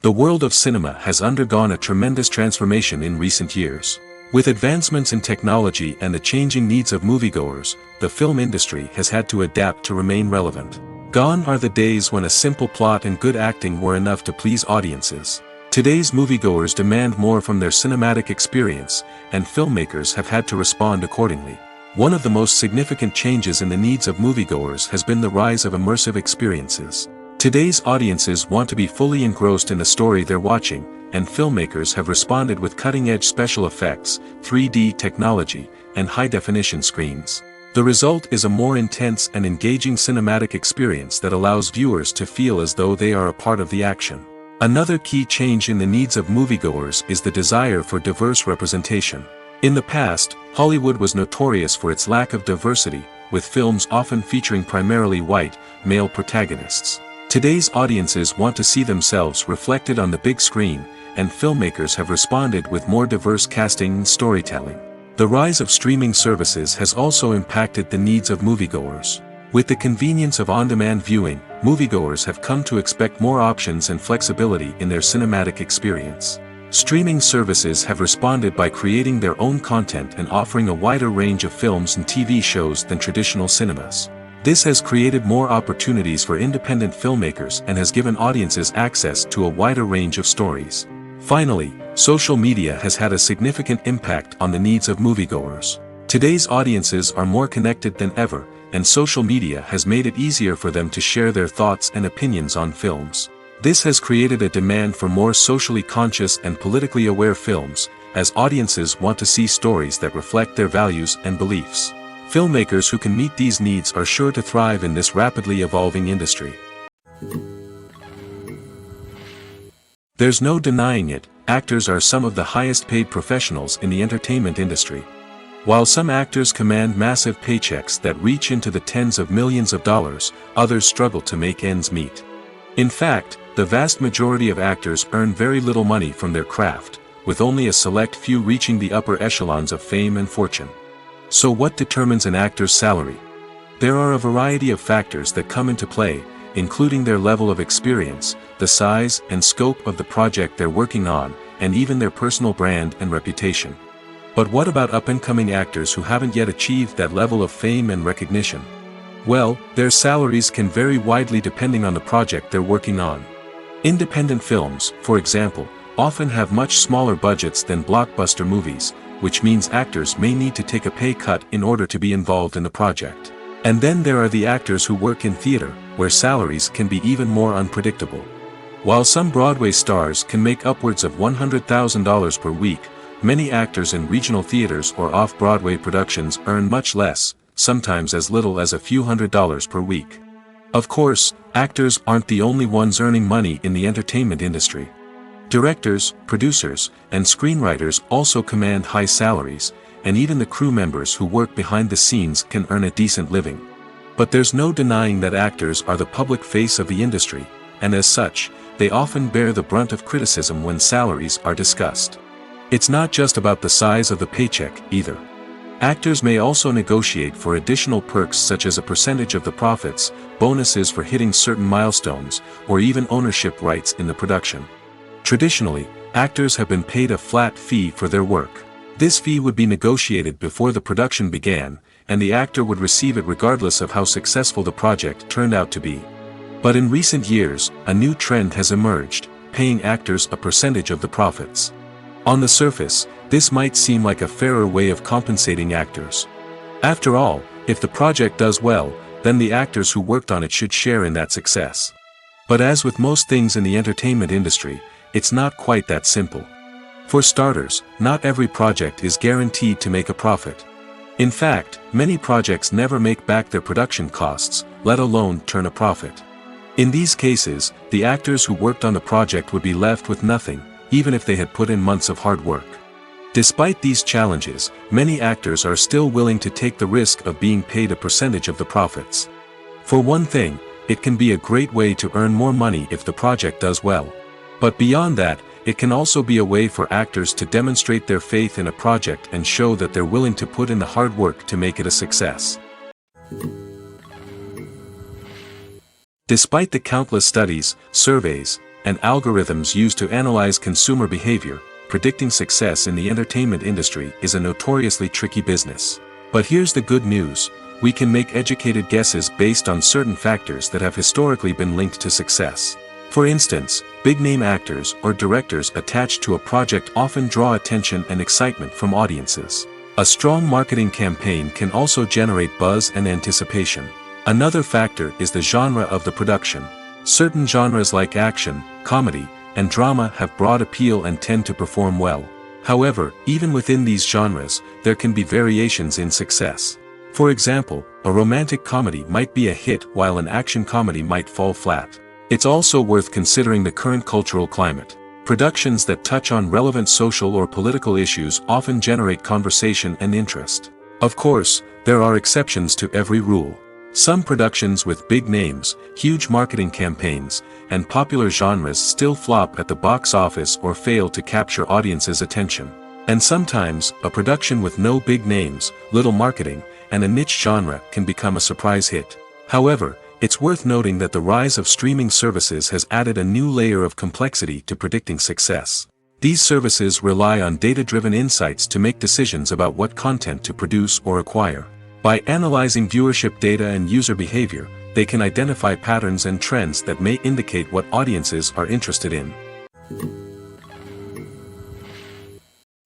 The world of cinema has undergone a tremendous transformation in recent years. With advancements in technology and the changing needs of moviegoers, the film industry has had to adapt to remain relevant. Gone are the days when a simple plot and good acting were enough to please audiences. Today's moviegoers demand more from their cinematic experience, and filmmakers have had to respond accordingly. One of the most significant changes in the needs of moviegoers has been the rise of immersive experiences. Today's audiences want to be fully engrossed in the story they're watching, and filmmakers have responded with cutting-edge special effects, 3D technology, and high-definition screens. The result is a more intense and engaging cinematic experience that allows viewers to feel as though they are a part of the action. Another key change in the needs of moviegoers is the desire for diverse representation. In the past, Hollywood was notorious for its lack of diversity, with films often featuring primarily white, male protagonists. Today's audiences want to see themselves reflected on the big screen, and filmmakers have responded with more diverse casting and storytelling. The rise of streaming services has also impacted the needs of moviegoers. With the convenience of on-demand viewing, moviegoers have come to expect more options and flexibility in their cinematic experience. Streaming services have responded by creating their own content and offering a wider range of films and TV shows than traditional cinemas. This has created more opportunities for independent filmmakers and has given audiences access to a wider range of stories. Finally, social media has had a significant impact on the needs of moviegoers. Today's audiences are more connected than ever, and social media has made it easier for them to share their thoughts and opinions on films. This has created a demand for more socially conscious and politically aware films, as audiences want to see stories that reflect their values and beliefs. Filmmakers who can meet these needs are sure to thrive in this rapidly evolving industry. There's no denying it, actors are some of the highest paid professionals in the entertainment industry. While some actors command massive paychecks that reach into the tens of millions of dollars, others struggle to make ends meet. In fact, the vast majority of actors earn very little money from their craft, with only a select few reaching the upper echelons of fame and fortune. So what determines an actor's salary? There are a variety of factors that come into play, including their level of experience, the size and scope of the project they're working on, and even their personal brand and reputation. But what about up-and-coming actors who haven't yet achieved that level of fame and recognition? Well, their salaries can vary widely depending on the project they're working on. Independent films, for example, often have much smaller budgets than blockbuster movies, which means actors may need to take a pay cut in order to be involved in the project. And then there are the actors who work in theater, where salaries can be even more unpredictable. While some Broadway stars can make upwards of $100,000 per week, many actors in regional theaters or off-Broadway productions earn much less, sometimes as little as a few $100s per week. Of course, actors aren't the only ones earning money in the entertainment industry. Directors, producers, and screenwriters also command high salaries, and even the crew members who work behind the scenes can earn a decent living. But there's no denying that actors are the public face of the industry, and as such, they often bear the brunt of criticism when salaries are discussed. It's not just about the size of the paycheck, either. Actors may also negotiate for additional perks such as a percentage of the profits, bonuses for hitting certain milestones, or even ownership rights in the production. Traditionally, actors have been paid a flat fee for their work. This fee would be negotiated before the production began, and the actor would receive it regardless of how successful the project turned out to be. But in recent years, a new trend has emerged, paying actors a percentage of the profits. On the surface, this might seem like a fairer way of compensating actors. After all, if the project does well, then the actors who worked on it should share in that success. But as with most things in the entertainment industry, it's not quite that simple. For starters, not every project is guaranteed to make a profit. In fact, many projects never make back their production costs, let alone turn a profit. In these cases, the actors who worked on the project would be left with nothing, even if they had put in months of hard work. Despite these challenges, many actors are still willing to take the risk of being paid a percentage of the profits. For one thing, it can be a great way to earn more money if the project does well. But beyond that, it can also be a way for actors to demonstrate their faith in a project and show that they're willing to put in the hard work to make it a success. Despite the countless studies, surveys, and algorithms used to analyze consumer behavior, predicting success in the entertainment industry is a notoriously tricky business. But here's the good news: we can make educated guesses based on certain factors that have historically been linked to success. For instance, big-name actors or directors attached to a project often draw attention and excitement from audiences. A strong marketing campaign can also generate buzz and anticipation. Another factor is the genre of the production. Certain genres like action, comedy, and drama have broad appeal and tend to perform well. However, even within these genres, there can be variations in success. For example, a romantic comedy might be a hit while an action comedy might fall flat. It's also worth considering the current cultural climate. Productions that touch on relevant social or political issues often generate conversation and interest. Of course, there are exceptions to every rule. Some productions with big names, huge marketing campaigns, and popular genres still flop at the box office or fail to capture audiences' attention. And sometimes, a production with no big names, little marketing, and a niche genre can become a surprise hit. However, it's worth noting that the rise of streaming services has added a new layer of complexity to predicting success. These services rely on data-driven insights to make decisions about what content to produce or acquire. By analyzing viewership data and user behavior, they can identify patterns and trends that may indicate what audiences are interested in.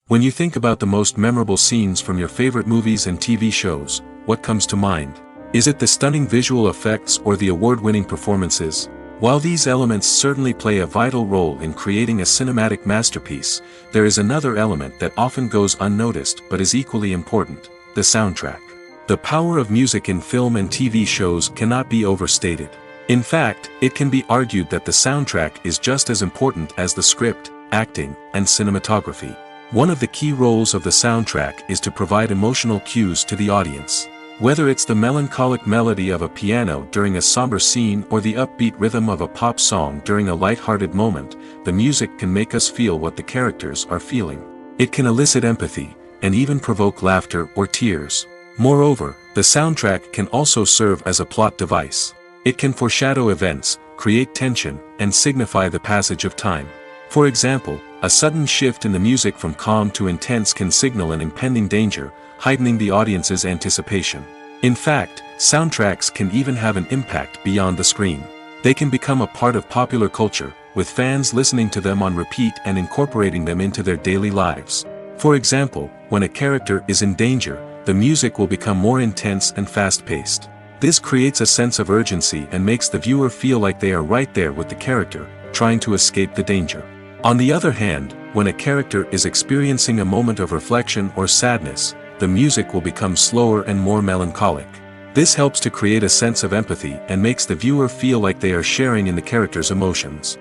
When you think about the most memorable scenes from your favorite movies and TV shows, what comes to mind? Is it the stunning visual effects or the award-winning performances? While these elements certainly play a vital role in creating a cinematic masterpiece, there is another element that often goes unnoticed but is equally important: the soundtrack. The power of music in film and TV shows cannot be overstated. In fact, it can be argued that the soundtrack is just as important as the script, acting, and cinematography. One of the key roles of the soundtrack is to provide emotional cues to the audience. Whether it's the melancholic melody of a piano during a somber scene or the upbeat rhythm of a pop song during a light-hearted moment, the music can make us feel what the characters are feeling. It can elicit empathy, and even provoke laughter or tears. Moreover, the soundtrack can also serve as a plot device. It can foreshadow events, create tension, and signify the passage of time. For example, a sudden shift in the music from calm to intense can signal an impending danger, heightening the audience's anticipation. In fact, soundtracks can even have an impact beyond the screen. They can become a part of popular culture, with fans listening to them on repeat and incorporating them into their daily lives. For example, when a character is in danger, the music will become more intense and fast-paced. This creates a sense of urgency and makes the viewer feel like they are right there with the character, trying to escape the danger. On the other hand, when a character is experiencing a moment of reflection or sadness, the music will become slower and more melancholic. This helps to create a sense of empathy and makes the viewer feel like they are sharing in the character's emotions.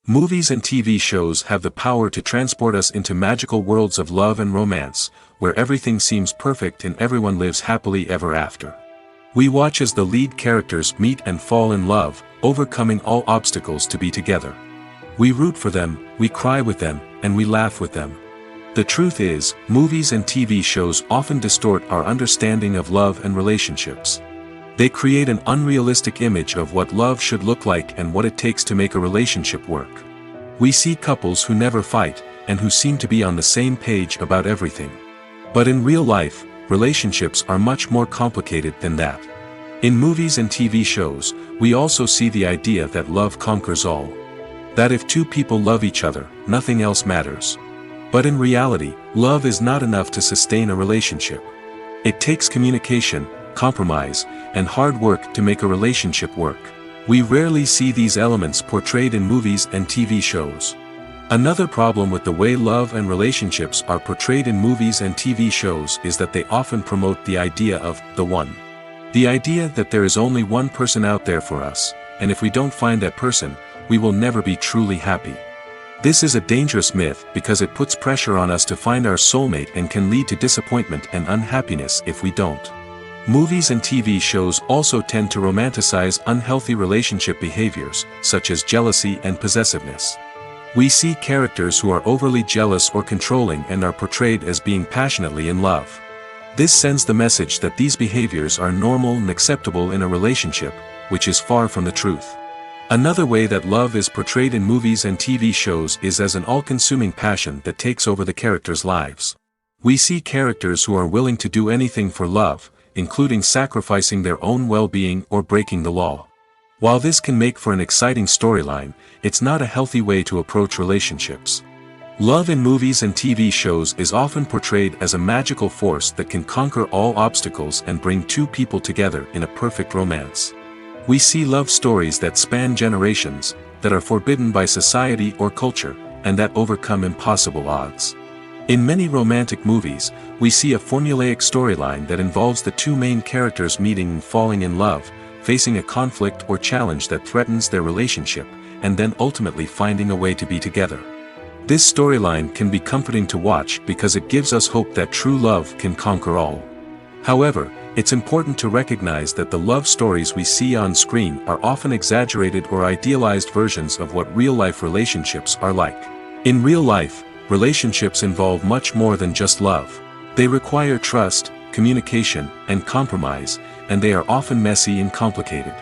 Movies and TV shows have the power to transport us into magical worlds of love and romance, where everything seems perfect and everyone lives happily ever after. We watch as the lead characters meet and fall in love, overcoming all obstacles to be together. We root for them, we cry with them, and we laugh with them. The truth is, movies and TV shows often distort our understanding of love and relationships. They create an unrealistic image of what love should look like and what it takes to make a relationship work. We see couples who never fight, and who seem to be on the same page about everything. But in real life, relationships are much more complicated than that. In movies and TV shows, we also see the idea that love conquers all. That if two people love each other, nothing else matters. But in reality, love is not enough to sustain a relationship. It takes communication, compromise, and hard work to make a relationship work. We rarely see these elements portrayed in movies and TV shows. Another problem with the way love and relationships are portrayed in movies and TV shows is that they often promote the idea of the one. The idea that there is only one person out there for us, and if we don't find that person, we will never be truly happy. This is a dangerous myth because it puts pressure on us to find our soulmate and can lead to disappointment and unhappiness if we don't. Movies and TV shows also tend to romanticize unhealthy relationship behaviors, such as jealousy and possessiveness. We see characters who are overly jealous or controlling and are portrayed as being passionately in love. This sends the message that these behaviors are normal and acceptable in a relationship, which is far from the truth. Another way that love is portrayed in movies and TV shows is as an all-consuming passion that takes over the characters' lives. We see characters who are willing to do anything for love, including sacrificing their own well-being or breaking the law. While this can make for an exciting storyline, it's not a healthy way to approach relationships. Love in movies and TV shows is often portrayed as a magical force that can conquer all obstacles and bring two people together in a perfect romance. We see love stories that span generations, that are forbidden by society or culture, and that overcome impossible odds. In many romantic movies, we see a formulaic storyline that involves the two main characters meeting and falling in love, facing a conflict or challenge that threatens their relationship, and then ultimately finding a way to be together. This storyline can be comforting to watch because it gives us hope that true love can conquer all. However, it's important to recognize that the love stories we see on screen are often exaggerated or idealized versions of what real-life relationships are like. In real life, relationships involve much more than just love. They require trust, communication, and compromise, and they are often messy and complicated.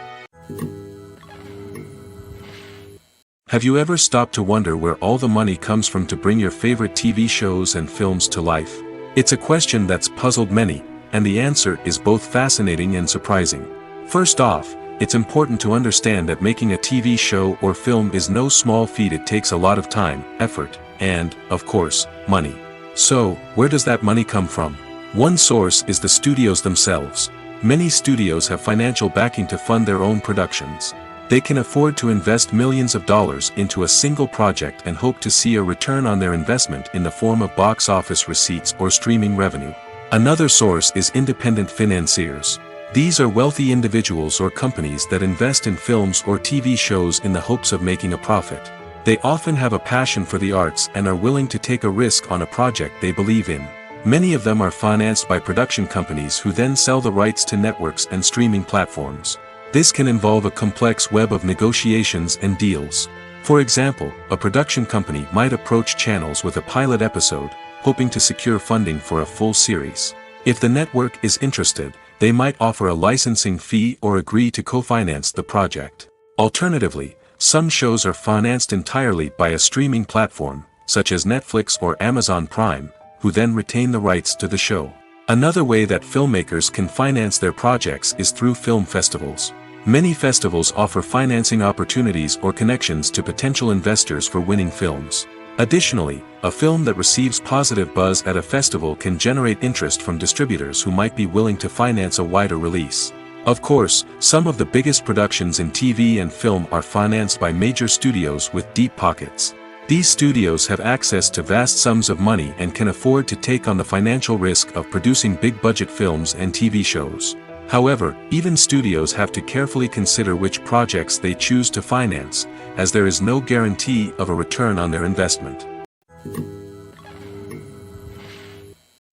Have you ever stopped to wonder where all the money comes from to bring your favorite TV shows and films to life? It's a question that's puzzled many, and the answer is both fascinating and surprising. First off, it's important to understand that making a TV show or film is no small feat. It takes a lot of time, effort, and, of course, money. So, where does that money come from? One source is the studios themselves. Many studios have financial backing to fund their own productions. They can afford to invest millions of dollars into a single project and hope to see a return on their investment in the form of box office receipts or streaming revenue. Another source is independent financiers. These are wealthy individuals or companies that invest in films or TV shows in the hopes of making a profit. They often have a passion for the arts and are willing to take a risk on a project they believe in. Many of them are financed by production companies who then sell the rights to networks and streaming platforms. This can involve a complex web of negotiations and deals. For example, a production company might approach channels with a pilot episode, hoping to secure funding for a full series. If the network is interested, they might offer a licensing fee or agree to co-finance the project. Alternatively, some shows are financed entirely by a streaming platform, such as Netflix or Amazon Prime, who then retain the rights to the show. Another way that filmmakers can finance their projects is through film festivals. Many festivals offer financing opportunities or connections to potential investors for winning films. Additionally, a film that receives positive buzz at a festival can generate interest from distributors who might be willing to finance a wider release. Of course, some of the biggest productions in TV and film are financed by major studios with deep pockets. These studios have access to vast sums of money and can afford to take on the financial risk of producing big-budget films and TV shows. However, even studios have to carefully consider which projects they choose to finance, as there is no guarantee of a return on their investment.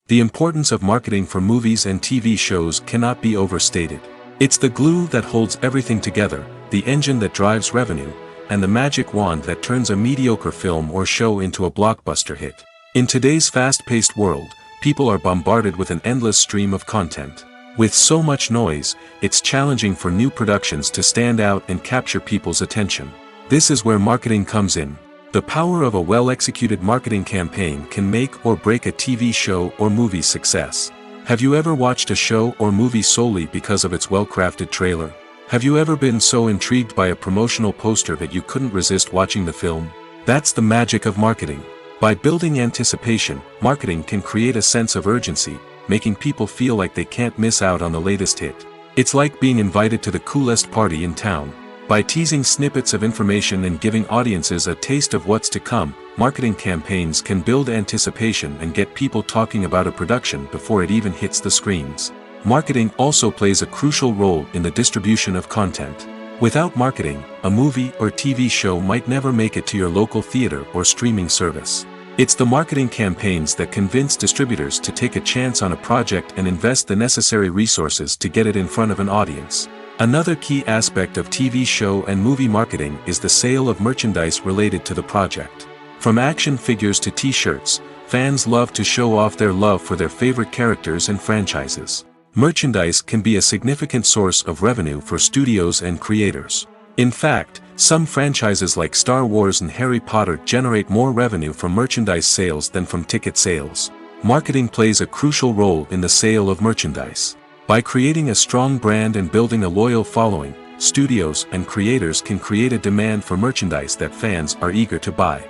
The importance of marketing for movies and TV shows cannot be overstated. It's the glue that holds everything together, the engine that drives revenue, and the magic wand that turns a mediocre film or show into a blockbuster hit. In today's fast-paced world, people are bombarded with an endless stream of content. With so much noise, it's challenging for new productions to stand out and capture people's attention. This is where marketing comes in. The power of a well-executed marketing campaign can make or break a TV show or movie's success. Have you ever watched a show or movie solely because of its well-crafted trailer? Have you ever been so intrigued by a promotional poster that you couldn't resist watching the film? That's the magic of marketing. By building anticipation, marketing can create a sense of urgency, making people feel like they can't miss out on the latest hit. It's like being invited to the coolest party in town. By teasing snippets of information and giving audiences a taste of what's to come, marketing campaigns can build anticipation and get people talking about a production before it even hits the screens. Marketing also plays a crucial role in the distribution of content. Without marketing, a movie or TV show might never make it to your local theater or streaming service. It's the marketing campaigns that convince distributors to take a chance on a project and invest the necessary resources to get it in front of an audience. Another key aspect of TV show and movie marketing is the sale of merchandise related to the project. From action figures to t-shirts, fans love to show off their love for their favorite characters and franchises. Merchandise can be a significant source of revenue for studios and creators. In fact, some franchises like Star Wars and Harry Potter generate more revenue from merchandise sales than from ticket sales. Marketing plays a crucial role in the sale of merchandise. By creating a strong brand and building a loyal following, studios and creators can create a demand for merchandise that fans are eager to buy.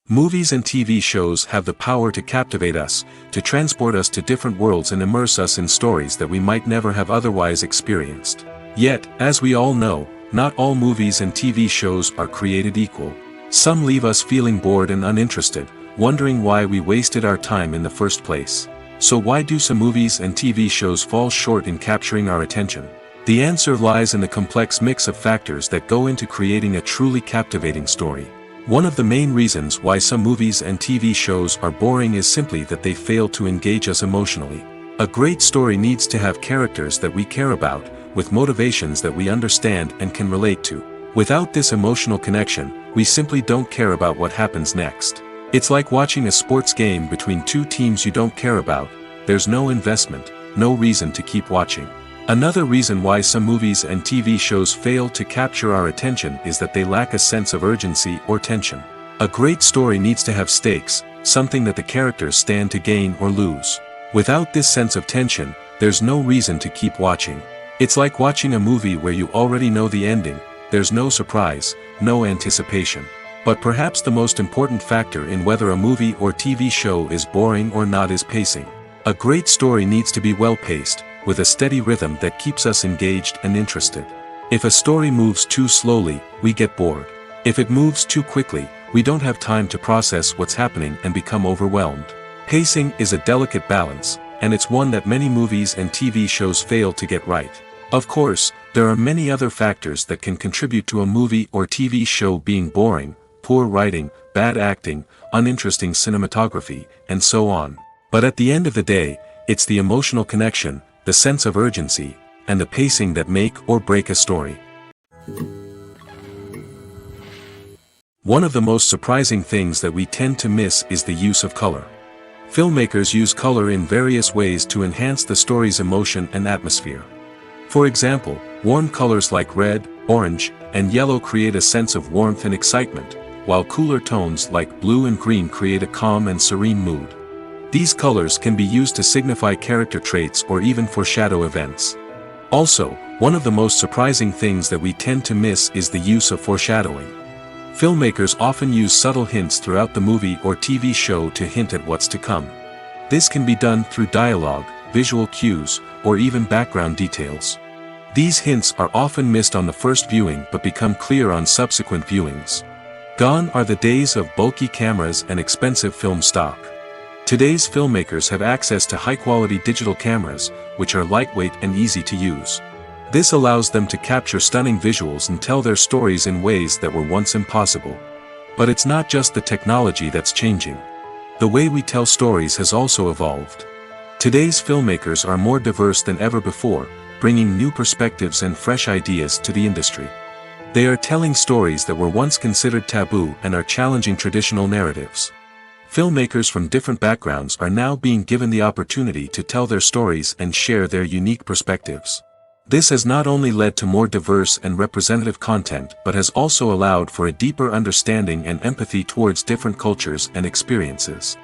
Movies and TV shows have the power to captivate us, to transport us to different worlds and immerse us in stories that we might never have otherwise experienced. Yet, as we all know, not all movies and TV shows are created equal. Some leave us feeling bored and uninterested, wondering why we wasted our time in the first place. So why do some movies and TV shows fall short in capturing our attention? The answer lies in the complex mix of factors that go into creating a truly captivating story. One of the main reasons why some movies and TV shows are boring is simply that they fail to engage us emotionally. A great story needs to have characters that we care about, with motivations that we understand and can relate to. Without this emotional connection, we simply don't care about what happens next. It's like watching a sports game between two teams you don't care about. There's no investment, no reason to keep watching. Another reason why some movies and TV shows fail to capture our attention is that they lack a sense of urgency or tension. A great story needs to have stakes, something that the characters stand to gain or lose. Without this sense of tension, there's no reason to keep watching. It's like watching a movie where you already know the ending, there's no surprise, no anticipation. But perhaps the most important factor in whether a movie or TV show is boring or not is pacing. A great story needs to be well paced, with a steady rhythm that keeps us engaged and interested. If a story moves too slowly, we get bored. If it moves too quickly, we don't have time to process what's happening and become overwhelmed. Pacing is a delicate balance, and it's one that many movies and TV shows fail to get right. Of course, there are many other factors that can contribute to a movie or TV show being boring: poor writing, bad acting, uninteresting cinematography, and so on. But at the end of the day, it's the emotional connection, the sense of urgency, and the pacing that make or break a story. One of the most surprising things that we tend to miss is the use of color. Filmmakers use color in various ways to enhance the story's emotion and atmosphere. For example, warm colors like red, orange, and yellow create a sense of warmth and excitement, while cooler tones like blue and green create a calm and serene mood. These colors can be used to signify character traits or even foreshadow events. Also, one of the most surprising things that we tend to miss is the use of foreshadowing. Filmmakers often use subtle hints throughout the movie or TV show to hint at what's to come. This can be done through dialogue, visual cues, or even background details. These hints are often missed on the first viewing but become clear on subsequent viewings. Gone are the days of bulky cameras and expensive film stock. Today's filmmakers have access to high-quality digital cameras, which are lightweight and easy to use. This allows them to capture stunning visuals and tell their stories in ways that were once impossible. But it's not just the technology that's changing. The way we tell stories has also evolved. Today's filmmakers are more diverse than ever before, bringing new perspectives and fresh ideas to the industry. They are telling stories that were once considered taboo and are challenging traditional narratives. Filmmakers from different backgrounds are now being given the opportunity to tell their stories and share their unique perspectives. This has not only led to more diverse and representative content but has also allowed for a deeper understanding and empathy towards different cultures and experiences.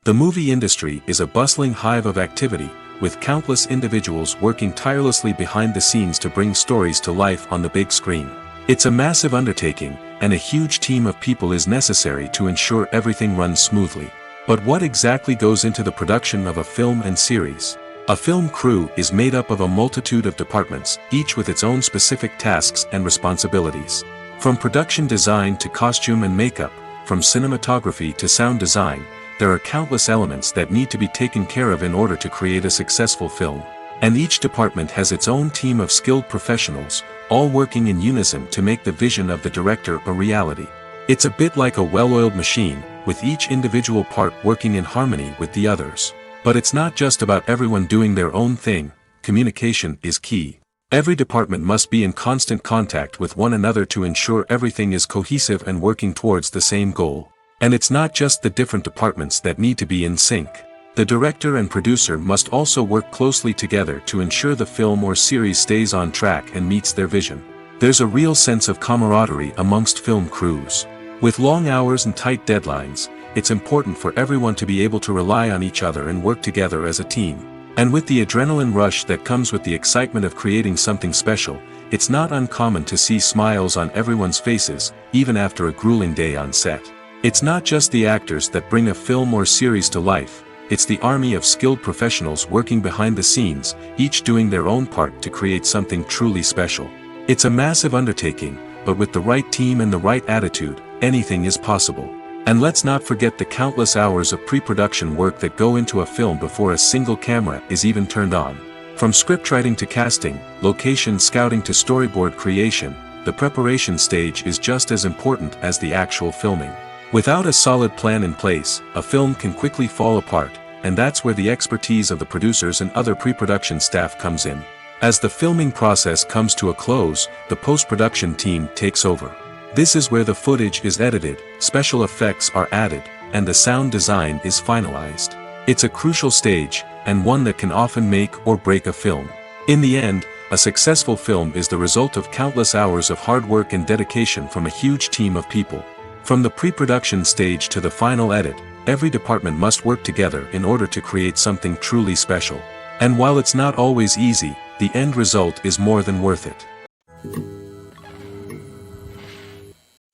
The movie industry is a bustling hive of activity, with countless individuals working tirelessly behind the scenes to bring stories to life on the big screen. It's a massive undertaking, and a huge team of people is necessary to ensure everything runs smoothly. But what exactly goes into the production of a film and series? A film crew is made up of a multitude of departments, each with its own specific tasks and responsibilities. From production design to costume and makeup, from cinematography to sound design, there are countless elements that need to be taken care of in order to create a successful film. And each department has its own team of skilled professionals, all working in unison to make the vision of the director a reality. It's a bit like a well-oiled machine, with each individual part working in harmony with the others. But it's not just about everyone doing their own thing. Communication is key. Every department must be in constant contact with one another to ensure everything is cohesive and working towards the same goal. And it's not just the different departments that need to be in sync. The director and producer must also work closely together to ensure the film or series stays on track and meets their vision. There's a real sense of camaraderie amongst film crews. With long hours and tight deadlines, it's important for everyone to be able to rely on each other and work together as a team. And with the adrenaline rush that comes with the excitement of creating something special, it's not uncommon to see smiles on everyone's faces, even after a grueling day on set. It's not just the actors that bring a film or series to life, it's the army of skilled professionals working behind the scenes, each doing their own part to create something truly special. It's a massive undertaking, but with the right team and the right attitude, anything is possible. And let's not forget the countless hours of pre-production work that go into a film before a single camera is even turned on. From scriptwriting to casting, location scouting to storyboard creation, the preparation stage is just as important as the actual filming. Without a solid plan in place, a film can quickly fall apart, and that's where the expertise of the producers and other pre-production staff comes in. As the filming process comes to a close, the post-production team takes over. This is where the footage is edited, special effects are added, and the sound design is finalized. It's a crucial stage, and one that can often make or break a film. In the end, A successful film is the result of countless hours of hard work and dedication from a huge team of people. From the pre-production stage to the final edit, every department must work together in order to create something truly special. And while it's not always easy, the end result is more than worth it.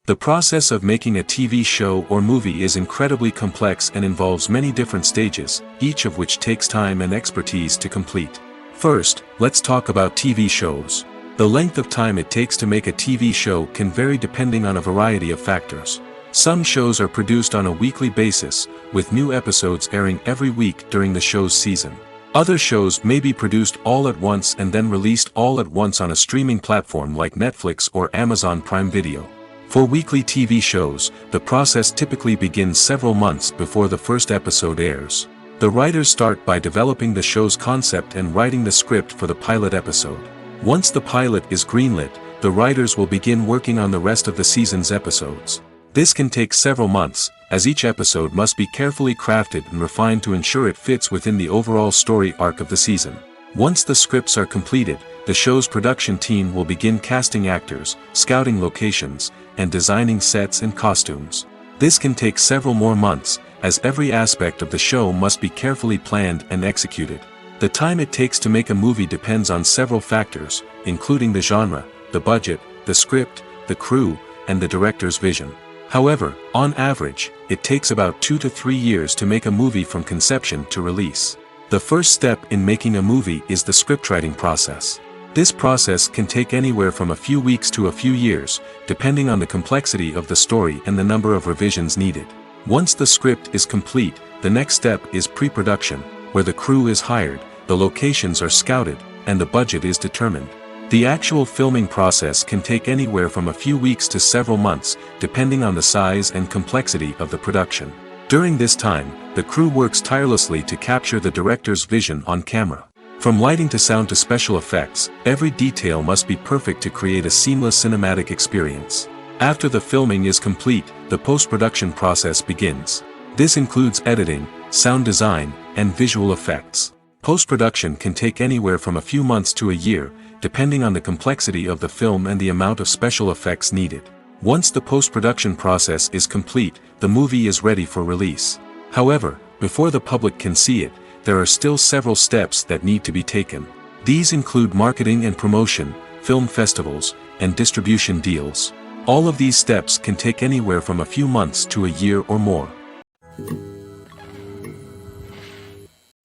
The process of making a TV show or movie is incredibly complex and involves many different stages, each of which takes time and expertise to complete. First, let's talk about TV shows. The length of time it takes to make a TV show can vary depending on a variety of factors. Some shows are produced on a weekly basis, with new episodes airing every week during the show's season. Other shows may be produced all at once and then released all at once on a streaming platform like Netflix or Amazon Prime Video. For weekly TV shows, the process typically begins several months before the first episode airs. The writers start by developing the show's concept and writing the script for the pilot episode. Once the pilot is greenlit, the writers will begin working on the rest of the season's episodes. This can take several months, as each episode must be carefully crafted and refined to ensure it fits within the overall story arc of the season. Once the scripts are completed, the show's production team will begin casting actors, scouting locations, and designing sets and costumes. This can take several more months, as every aspect of the show must be carefully planned and executed. The time it takes to make a movie depends on several factors, including the genre, the budget, the script, the crew, and the director's vision. However, on average, it takes about 2 to 3 years to make a movie from conception to release. The first step in making a movie is the scriptwriting process. This process can take anywhere from a few weeks to a few years, depending on the complexity of the story and the number of revisions needed. Once the script is complete, the next step is pre-production, where the crew is hired, the locations are scouted, and the budget is determined. The actual filming process can take anywhere from a few weeks to several months, depending on the size and complexity of the production. During this time, the crew works tirelessly to capture the director's vision on camera. From lighting to sound to special effects, every detail must be perfect to create a seamless cinematic experience. After the filming is complete, the post-production process begins. This includes editing, sound design, and visual effects. Post-production can take anywhere from a few months to a year, depending on the complexity of the film and the amount of special effects needed. Once the post-production process is complete, the movie is ready for release. However, before the public can see it, there are still several steps that need to be taken. These include marketing and promotion, film festivals, and distribution deals. All of these steps can take anywhere from a few months to a year or more.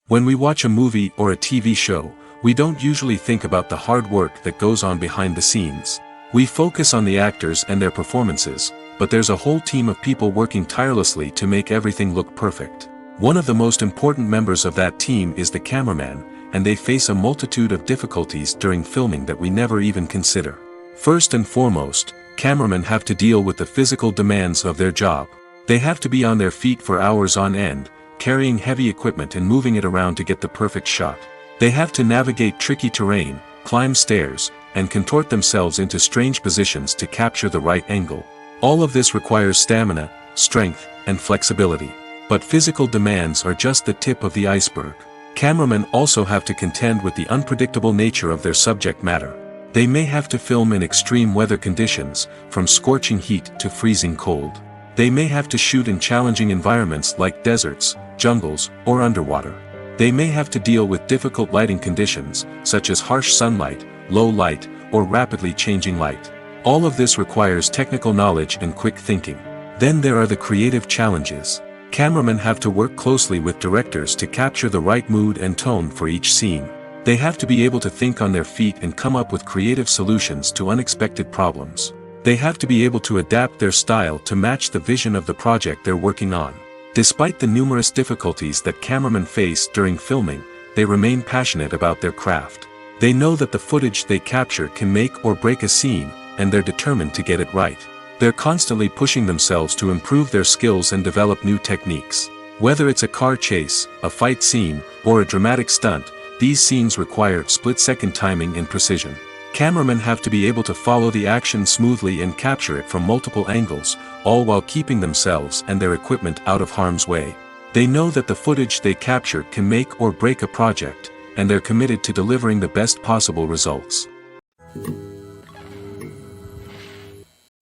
When we watch a movie or a TV show, we don't usually think about the hard work that goes on behind the scenes. We focus on the actors and their performances, but there's a whole team of people working tirelessly to make everything look perfect. One of the most important members of that team is the cameraman, and they face a multitude of difficulties during filming that we never even consider. First and foremost, cameramen have to deal with the physical demands of their job. They have to be on their feet for hours on end, carrying heavy equipment and moving it around to get the perfect shot. They have to navigate tricky terrain, climb stairs, and contort themselves into strange positions to capture the right angle. All of this requires stamina, strength, and flexibility. But physical demands are just the tip of the iceberg. Cameramen also have to contend with the unpredictable nature of their subject matter. They may have to film in extreme weather conditions, from scorching heat to freezing cold. They may have to shoot in challenging environments like deserts, jungles, or underwater. They may have to deal with difficult lighting conditions, such as harsh sunlight, low light, or rapidly changing light. All of this requires technical knowledge and quick thinking. Then there are the creative challenges. Cameramen have to work closely with directors to capture the right mood and tone for each scene. They have to be able to think on their feet and come up with creative solutions to unexpected problems. They have to be able to adapt their style to match the vision of the project they're working on. Despite the numerous difficulties that cameramen face during filming, they remain passionate about their craft. They know that the footage they capture can make or break a scene, and they're determined to get it right. They're constantly pushing themselves to improve their skills and develop new techniques. Whether it's a car chase, a fight scene, or a dramatic stunt, these scenes require split-second timing and precision. Cameramen have to be able to follow the action smoothly and capture it from multiple angles, all while keeping themselves and their equipment out of harm's way. They know that the footage they capture can make or break a project, and they're committed to delivering the best possible results.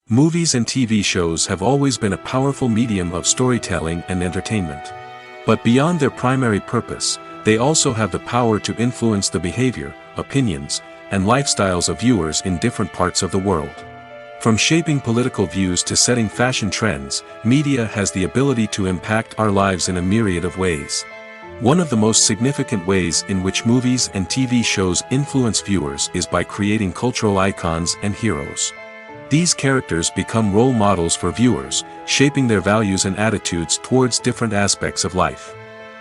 Movies and TV shows have always been a powerful medium of storytelling and entertainment. But beyond their primary purpose, they also have the power to influence the behavior, opinions, and lifestyles of viewers in different parts of the world. From shaping political views to setting fashion trends, media has the ability to impact our lives in a myriad of ways. One of the most significant ways in which movies and TV shows influence viewers is by creating cultural icons and heroes. These characters become role models for viewers, shaping their values and attitudes towards different aspects of life.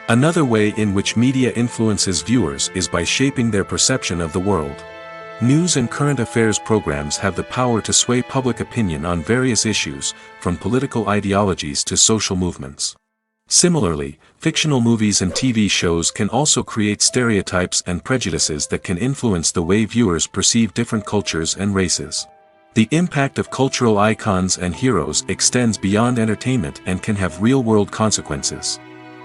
Another way in which media influences viewers is by shaping their perception of the world. News and current affairs programs have the power to sway public opinion on various issues, from political ideologies to social movements. Similarly, fictional movies and TV shows can also create stereotypes and prejudices that can influence the way viewers perceive different cultures and races. The impact of cultural icons and heroes extends beyond entertainment and can have real-world consequences.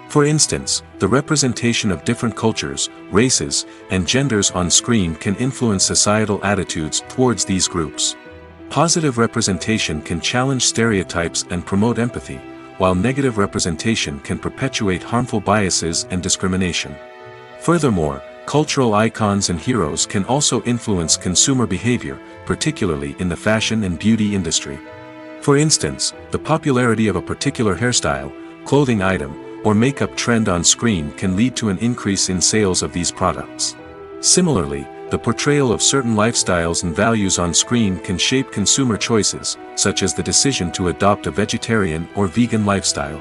For instance, the representation of different cultures, races, and genders on screen can influence societal attitudes towards these groups. Positive representation can challenge stereotypes and promote empathy, while negative representation can perpetuate harmful biases and discrimination. Furthermore, cultural icons and heroes can also influence consumer behavior, particularly in the fashion and beauty industry. For instance, the popularity of a particular hairstyle, clothing item, or makeup trend on screen can lead to an increase in sales of these products. Similarly, the portrayal of certain lifestyles and values on screen can shape consumer choices, such as the decision to adopt a vegetarian or vegan lifestyle.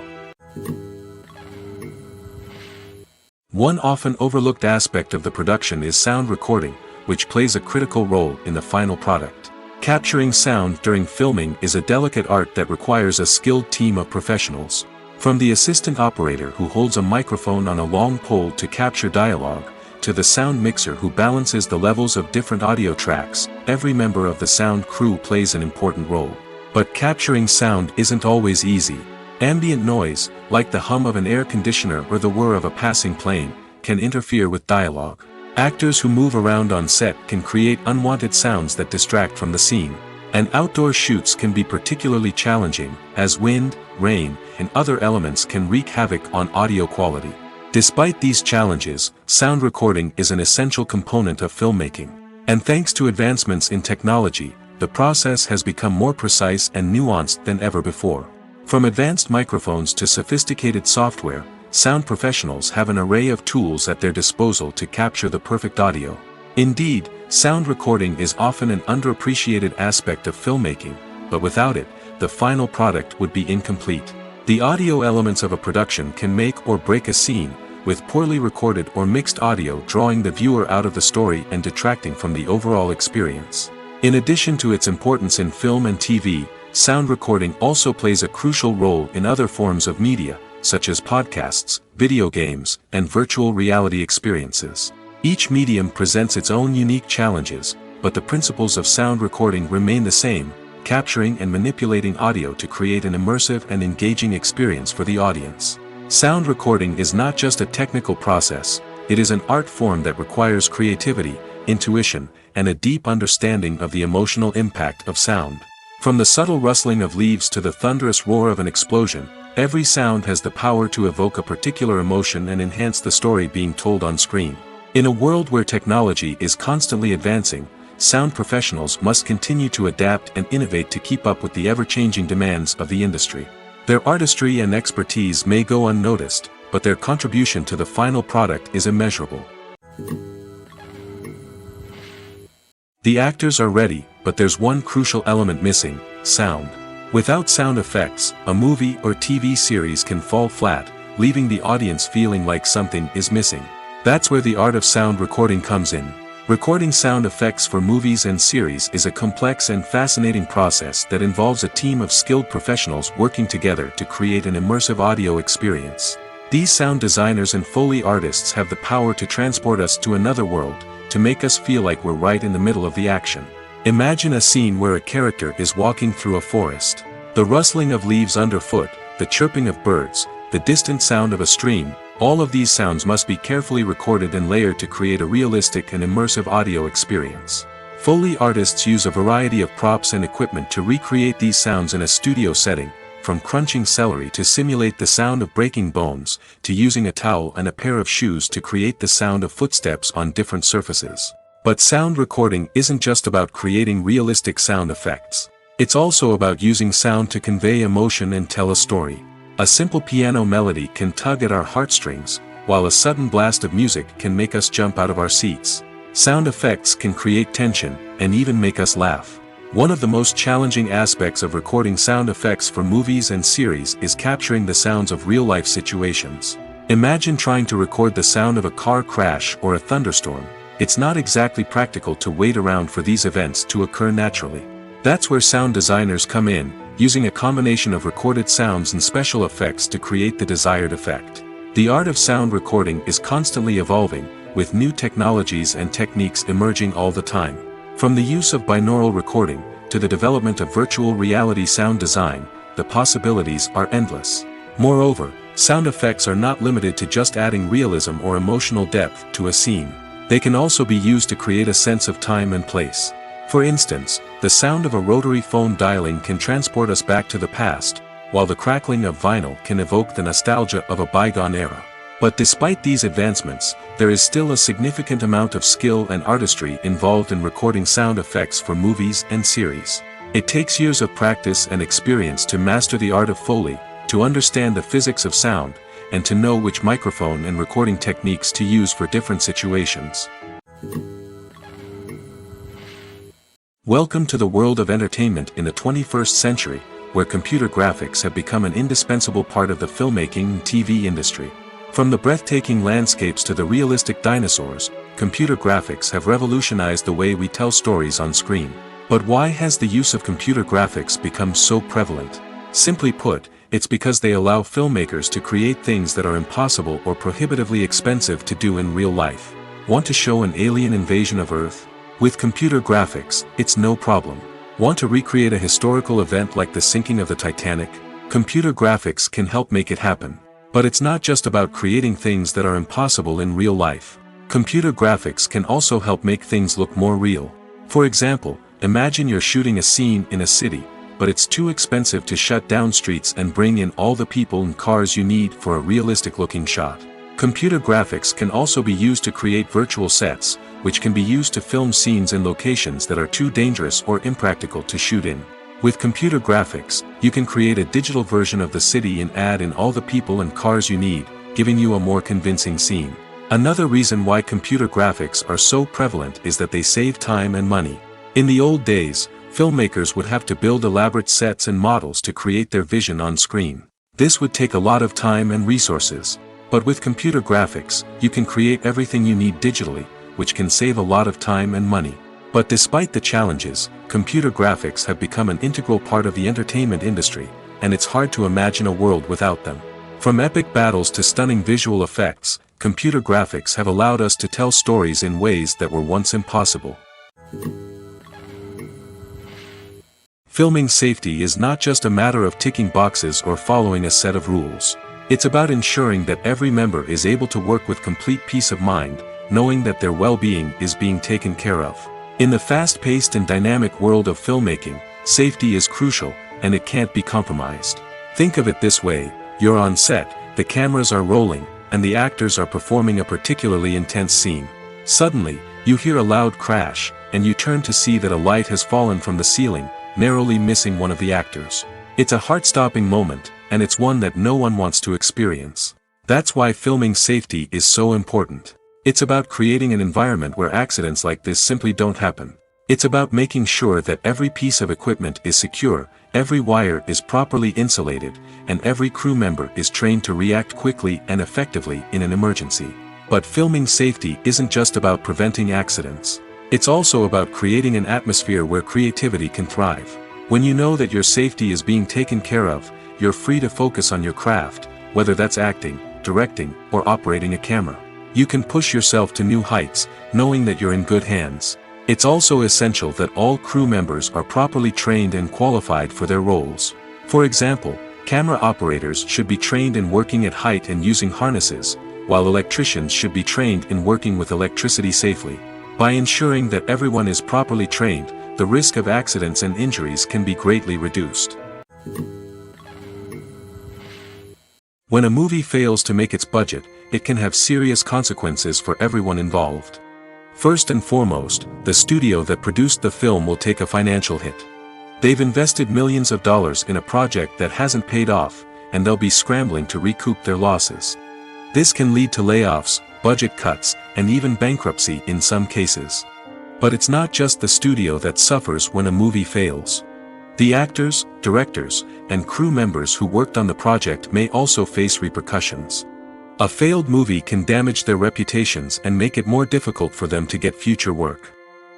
One often overlooked aspect of the production is sound recording, which plays a critical role in the final product. Capturing sound during filming is a delicate art that requires a skilled team of professionals. From the assistant operator who holds a microphone on a long pole to capture dialogue, to the sound mixer who balances the levels of different audio tracks, every member of the sound crew plays an important role. But capturing sound isn't always easy. Ambient noise, like the hum of an air conditioner or the whir of a passing plane, can interfere with dialogue. Actors who move around on set can create unwanted sounds that distract from the scene. And outdoor shoots can be particularly challenging, as wind, rain, and other elements can wreak havoc on audio quality. Despite these challenges, sound recording is an essential component of filmmaking. And thanks to advancements in technology, the process has become more precise and nuanced than ever before. From advanced microphones to sophisticated software, sound professionals have an array of tools at their disposal to capture the perfect audio. Indeed, sound recording is often an underappreciated aspect of filmmaking, but without it, the final product would be incomplete. The audio elements of a production can make or break a scene, with poorly recorded or mixed audio drawing the viewer out of the story and detracting from the overall experience. In addition to its importance in film and TV, sound recording also plays a crucial role in other forms of media, such as podcasts, video games, and virtual reality experiences. Each medium presents its own unique challenges, but the principles of sound recording remain the same, capturing and manipulating audio to create an immersive and engaging experience for the audience. Sound recording is not just a technical process, it is an art form that requires creativity, intuition, and a deep understanding of the emotional impact of sound. From the subtle rustling of leaves to the thunderous roar of an explosion, every sound has the power to evoke a particular emotion and enhance the story being told on screen. In a world where technology is constantly advancing, sound professionals must continue to adapt and innovate to keep up with the ever-changing demands of the industry. Their artistry and expertise may go unnoticed, but their contribution to the final product is immeasurable. The actors are ready, but there's one crucial element missing: sound. Without sound effects, a movie or TV series can fall flat, leaving the audience feeling like something is missing. That's where the art of sound recording comes in. Recording sound effects for movies and series is a complex and fascinating process that involves a team of skilled professionals working together to create an immersive audio experience. These sound designers and Foley artists have the power to transport us to another world, to make us feel like we're right in the middle of the action. Imagine a scene where a character is walking through a forest. The rustling of leaves underfoot, the chirping of birds, the distant sound of a stream, All of these sounds must be carefully recorded and layered to create a realistic and immersive audio experience. Foley artists use a variety of props and equipment to recreate these sounds in a studio setting, from crunching celery to simulate the sound of breaking bones, to using a towel and a pair of shoes to create the sound of footsteps on different surfaces. But sound recording isn't just about creating realistic sound effects. It's also about using sound to convey emotion and tell a story. A simple piano melody can tug at our heartstrings, while a sudden blast of music can make us jump out of our seats. Sound effects can create tension, and even make us laugh. One of the most challenging aspects of recording sound effects for movies and series is capturing the sounds of real-life situations. Imagine trying to record the sound of a car crash or a thunderstorm. It's not exactly practical to wait around for these events to occur naturally. That's where sound designers come in, using a combination of recorded sounds and special effects to create the desired effect. The art of sound recording is constantly evolving, with new technologies and techniques emerging all the time. From the use of binaural recording, to the development of virtual reality sound design, the possibilities are endless. Moreover, sound effects are not limited to just adding realism or emotional depth to a scene. They can also be used to create a sense of time and place. For instance, the sound of a rotary phone dialing can transport us back to the past, while the crackling of vinyl can evoke the nostalgia of a bygone era. But despite these advancements, there is still a significant amount of skill and artistry involved in recording sound effects for movies and series. It takes years of practice and experience to master the art of Foley, to understand the physics of sound, and to know which microphone and recording techniques to use for different situations. Welcome to the world of entertainment in the 21st century, where computer graphics have become an indispensable part of the filmmaking and TV industry. From the breathtaking landscapes to the realistic dinosaurs, computer graphics have revolutionized the way we tell stories on screen. But why has the use of computer graphics become so prevalent? Simply put, it's because they allow filmmakers to create things that are impossible or prohibitively expensive to do in real life. Want to show an alien invasion of Earth? With computer graphics, it's no problem. Want to recreate a historical event like the sinking of the Titanic? Computer graphics can help make it happen. But it's not just about creating things that are impossible in real life. Computer graphics can also help make things look more real. For example, imagine you're shooting a scene in a city, but it's too expensive to shut down streets and bring in all the people and cars you need for a realistic-looking shot. Computer graphics can also be used to create virtual sets, which can be used to film scenes in locations that are too dangerous or impractical to shoot in. With computer graphics, you can create a digital version of the city and add in all the people and cars you need, giving you a more convincing scene. Another reason why computer graphics are so prevalent is that they save time and money. In the old days, filmmakers would have to build elaborate sets and models to create their vision on screen. This would take a lot of time and resources. But with computer graphics, you can create everything you need digitally, which can save a lot of time and money. But despite the challenges, computer graphics have become an integral part of the entertainment industry, and it's hard to imagine a world without them. From epic battles to stunning visual effects, computer graphics have allowed us to tell stories in ways that were once impossible. Filming safety is not just a matter of ticking boxes or following a set of rules. It's about ensuring that every member is able to work with complete peace of mind, knowing that their well-being is being taken care of. In the fast-paced and dynamic world of filmmaking, safety is crucial, and it can't be compromised. Think of it this way: you're on set, the cameras are rolling, and the actors are performing a particularly intense scene. Suddenly, you hear a loud crash, and you turn to see that a light has fallen from the ceiling, narrowly missing one of the actors. It's a heart-stopping moment, and it's one that no one wants to experience. That's why filming safety is so important. It's about creating an environment where accidents like this simply don't happen. It's about making sure that every piece of equipment is secure, every wire is properly insulated, and every crew member is trained to react quickly and effectively in an emergency. But filming safety isn't just about preventing accidents. It's also about creating an atmosphere where creativity can thrive. When you know that your safety is being taken care of, you're free to focus on your craft, whether that's acting, directing, or operating a camera. You can push yourself to new heights, knowing that you're in good hands. It's also essential that all crew members are properly trained and qualified for their roles. For example, camera operators should be trained in working at height and using harnesses, while electricians should be trained in working with electricity safely. By ensuring that everyone is properly trained, the risk of accidents and injuries can be greatly reduced. When a movie fails to make its budget, it can have serious consequences for everyone involved. First and foremost, the studio that produced the film will take a financial hit. They've invested millions of dollars in a project that hasn't paid off, and they'll be scrambling to recoup their losses. This can lead to layoffs, budget cuts, and even bankruptcy in some cases. But it's not just the studio that suffers when a movie fails. The actors, directors, and crew members who worked on the project may also face repercussions. A failed movie can damage their reputations and make it more difficult for them to get future work.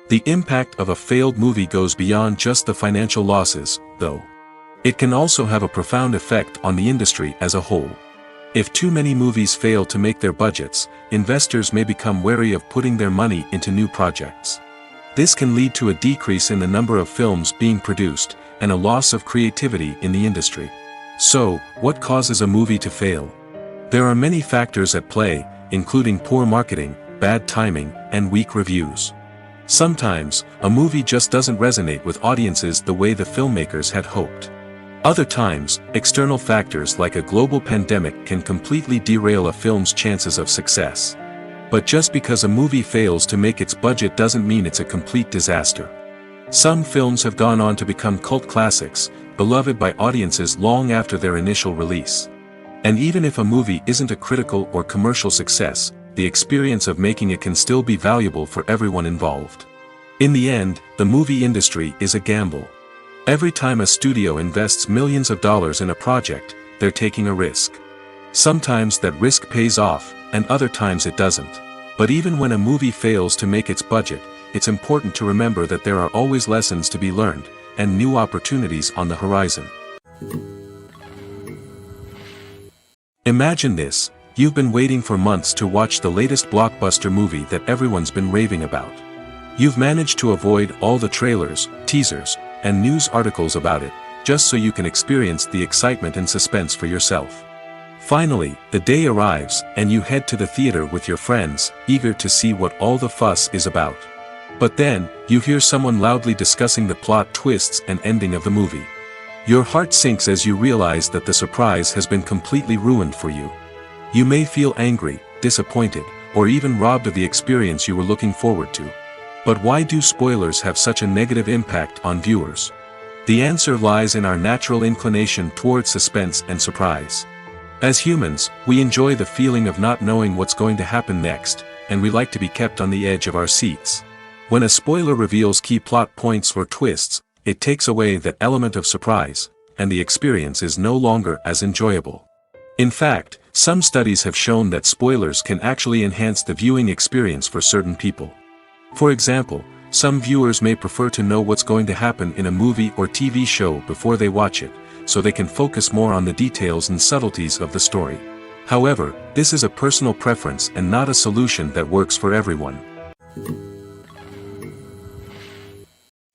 The impact of a failed movie goes beyond just the financial losses, though. It can also have a profound effect on the industry as a whole. If too many movies fail to make their budgets, investors may become wary of putting their money into new projects. This can lead to a decrease in the number of films being produced, and a loss of creativity in the industry. So, what causes a movie to fail? There are many factors at play, including poor marketing, bad timing, and weak reviews. Sometimes, a movie just doesn't resonate with audiences the way the filmmakers had hoped. Other times, external factors like a global pandemic can completely derail a film's chances of success. But just because a movie fails to make its budget doesn't mean it's a complete disaster. Some films have gone on to become cult classics, beloved by audiences long after their initial release. And even if a movie isn't a critical or commercial success, the experience of making it can still be valuable for everyone involved. In the end, the movie industry is a gamble. Every time a studio invests millions of dollars in a project, they're taking a risk. Sometimes that risk pays off, and other times it doesn't. But even when a movie fails to make its budget, it's important to remember that there are always lessons to be learned, and new opportunities on the horizon. Imagine this: you've been waiting for months to watch the latest blockbuster movie that everyone's been raving about. You've managed to avoid all the trailers, teasers, and news articles about it, just so you can experience the excitement and suspense for yourself. Finally, the day arrives, and you head to the theater with your friends, eager to see what all the fuss is about. But then, you hear someone loudly discussing the plot twists and ending of the movie. Your heart sinks as you realize that the surprise has been completely ruined for you. You may feel angry, disappointed, or even robbed of the experience you were looking forward to. But why do spoilers have such a negative impact on viewers? The answer lies in our natural inclination toward suspense and surprise. As humans, we enjoy the feeling of not knowing what's going to happen next, and we like to be kept on the edge of our seats. When a spoiler reveals key plot points or twists, it takes away that element of surprise, and the experience is no longer as enjoyable. In fact, some studies have shown that spoilers can actually enhance the viewing experience for certain people. For example, some viewers may prefer to know what's going to happen in a movie or TV show before they watch it, so they can focus more on the details and subtleties of the story. However, this is a personal preference and not a solution that works for everyone.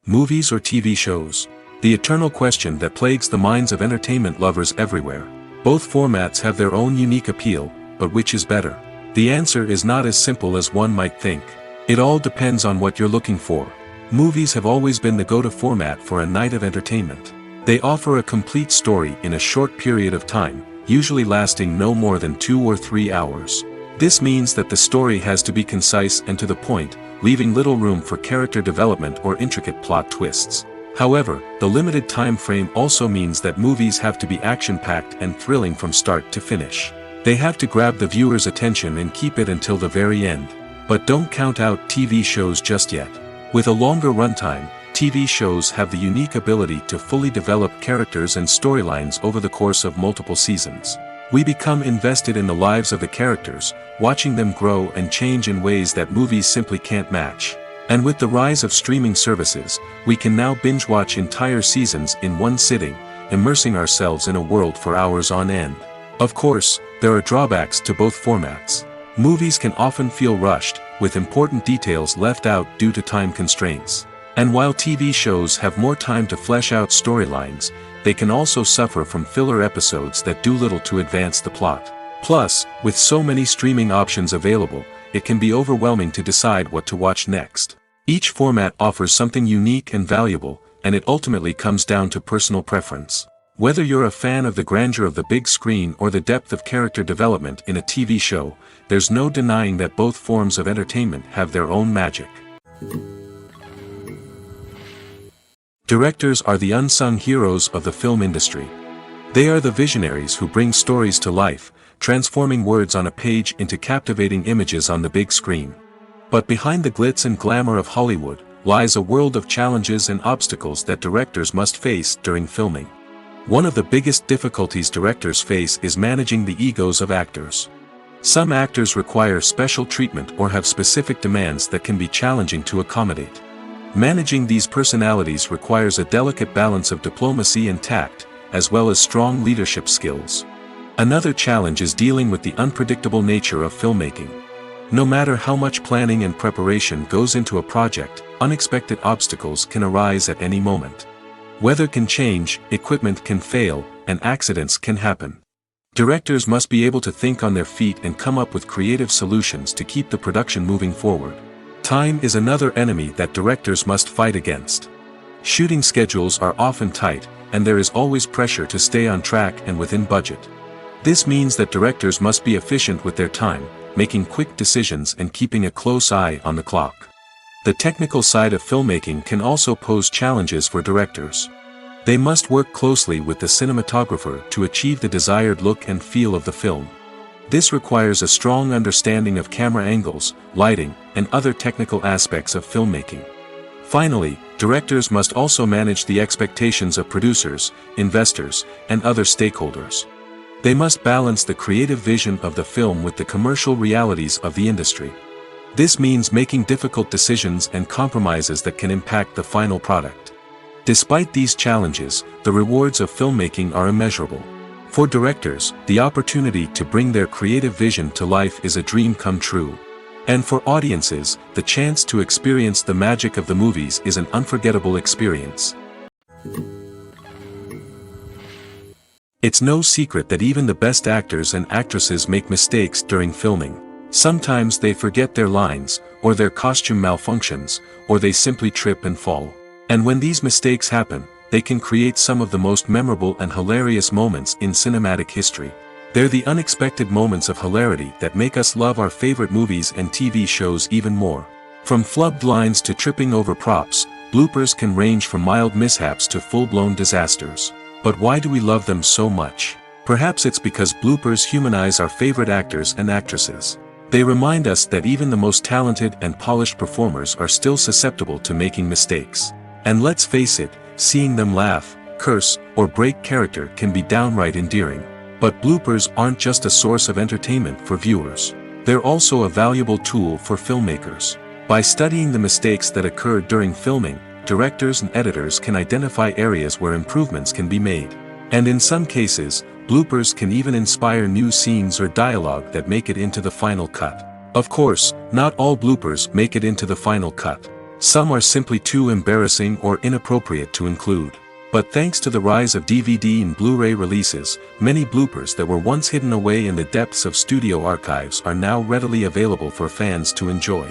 Movies or TV shows? The eternal question that plagues the minds of entertainment lovers everywhere. Both formats have their own unique appeal, but which is better? The answer is not as simple as one might think. It all depends on what you're looking for. Movies have always been the go-to format for a night of entertainment. They offer a complete story in a short period of time, usually lasting no more than 2 or 3 hours. This means that the story has to be concise and to the point, leaving little room for character development or intricate plot twists. However, the limited time frame also means that movies have to be action-packed and thrilling from start to finish. They have to grab the viewer's attention and keep it until the very end. But don't count out TV shows just yet. With a longer runtime, TV shows have the unique ability to fully develop characters and storylines over the course of multiple seasons. We become invested in the lives of the characters, watching them grow and change in ways that movies simply can't match. And with the rise of streaming services, we can now binge-watch entire seasons in one sitting, immersing ourselves in a world for hours on end. Of course, there are drawbacks to both formats. Movies can often feel rushed, with important details left out due to time constraints. And while TV shows have more time to flesh out storylines, they can also suffer from filler episodes that do little to advance the plot. Plus, with so many streaming options available, it can be overwhelming to decide what to watch next. Each format offers something unique and valuable, and it ultimately comes down to personal preference. Whether you're a fan of the grandeur of the big screen or the depth of character development in a TV show, there's no denying that both forms of entertainment have their own magic. Directors are the unsung heroes of the film industry. They are the visionaries who bring stories to life, transforming words on a page into captivating images on the big screen. But behind the glitz and glamour of Hollywood lies a world of challenges and obstacles that directors must face during filming. One of the biggest difficulties directors face is managing the egos of actors. Some actors require special treatment or have specific demands that can be challenging to accommodate. Managing these personalities requires a delicate balance of diplomacy and tact, as well as strong leadership skills. Another challenge is dealing with the unpredictable nature of filmmaking. No matter how much planning and preparation goes into a project, unexpected obstacles can arise at any moment. Weather can change, equipment can fail, and accidents can happen. Directors must be able to think on their feet and come up with creative solutions to keep the production moving forward. Time is another enemy that directors must fight against. Shooting schedules are often tight, and there is always pressure to stay on track and within budget. This means that directors must be efficient with their time, making quick decisions and keeping a close eye on the clock. The technical side of filmmaking can also pose challenges for directors. They must work closely with the cinematographer to achieve the desired look and feel of the film. This requires a strong understanding of camera angles, lighting, and other technical aspects of filmmaking. Finally, directors must also manage the expectations of producers, investors, and other stakeholders. They must balance the creative vision of the film with the commercial realities of the industry. This means making difficult decisions and compromises that can impact the final product. Despite these challenges, the rewards of filmmaking are immeasurable. For directors, the opportunity to bring their creative vision to life is a dream come true. And for audiences, the chance to experience the magic of the movies is an unforgettable experience. It's no secret that even the best actors and actresses make mistakes during filming. Sometimes they forget their lines, or their costume malfunctions, or they simply trip and fall. And when these mistakes happen, they can create some of the most memorable and hilarious moments in cinematic history. They're the unexpected moments of hilarity that make us love our favorite movies and TV shows even more. From flubbed lines to tripping over props, bloopers can range from mild mishaps to full-blown disasters. But why do we love them so much? Perhaps it's because bloopers humanize our favorite actors and actresses. They remind us that even the most talented and polished performers are still susceptible to making mistakes. And let's face it, seeing them laugh, curse, or break character can be downright endearing. But bloopers aren't just a source of entertainment for viewers. They're also a valuable tool for filmmakers. By studying the mistakes that occurred during filming, directors and editors can identify areas where improvements can be made. And in some cases, bloopers can even inspire new scenes or dialogue that make it into the final cut. Of course, not all bloopers make it into the final cut. Some are simply too embarrassing or inappropriate to include. But thanks to the rise of DVD and Blu-ray releases, many bloopers that were once hidden away in the depths of studio archives are now readily available for fans to enjoy.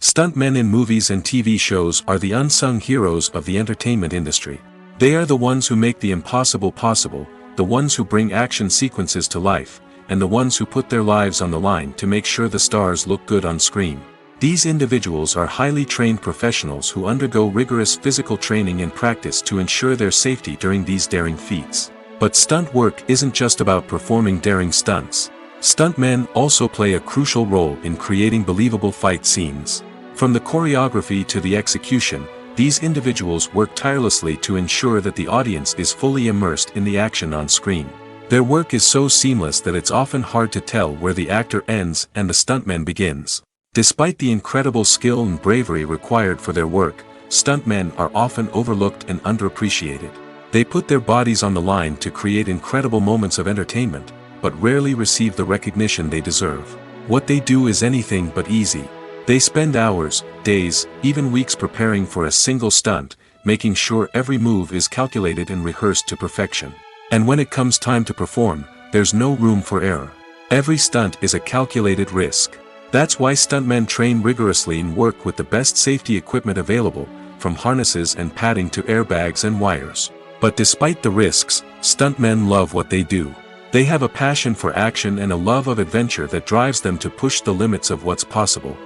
Stuntmen in movies and TV shows are the unsung heroes of the entertainment industry. They are the ones who make the impossible possible, the ones who bring action sequences to life, and the ones who put their lives on the line to make sure the stars look good on screen. These individuals are highly trained professionals who undergo rigorous physical training and practice to ensure their safety during these daring feats. But stunt work isn't just about performing daring stunts. Stuntmen also play a crucial role in creating believable fight scenes. From the choreography to the execution, these individuals work tirelessly to ensure that the audience is fully immersed in the action on screen. Their work is so seamless that it's often hard to tell where the actor ends and the stuntman begins. Despite the incredible skill and bravery required for their work, stuntmen are often overlooked and underappreciated. They put their bodies on the line to create incredible moments of entertainment, but rarely receive the recognition they deserve. What they do is anything but easy. They spend hours, days, even weeks preparing for a single stunt, making sure every move is calculated and rehearsed to perfection. And when it comes time to perform, there's no room for error. Every stunt is a calculated risk. That's why stuntmen train rigorously and work with the best safety equipment available, from harnesses and padding to airbags and wires. But despite the risks, stuntmen love what they do. They have a passion for action and a love of adventure that drives them to push the limits of what's possible.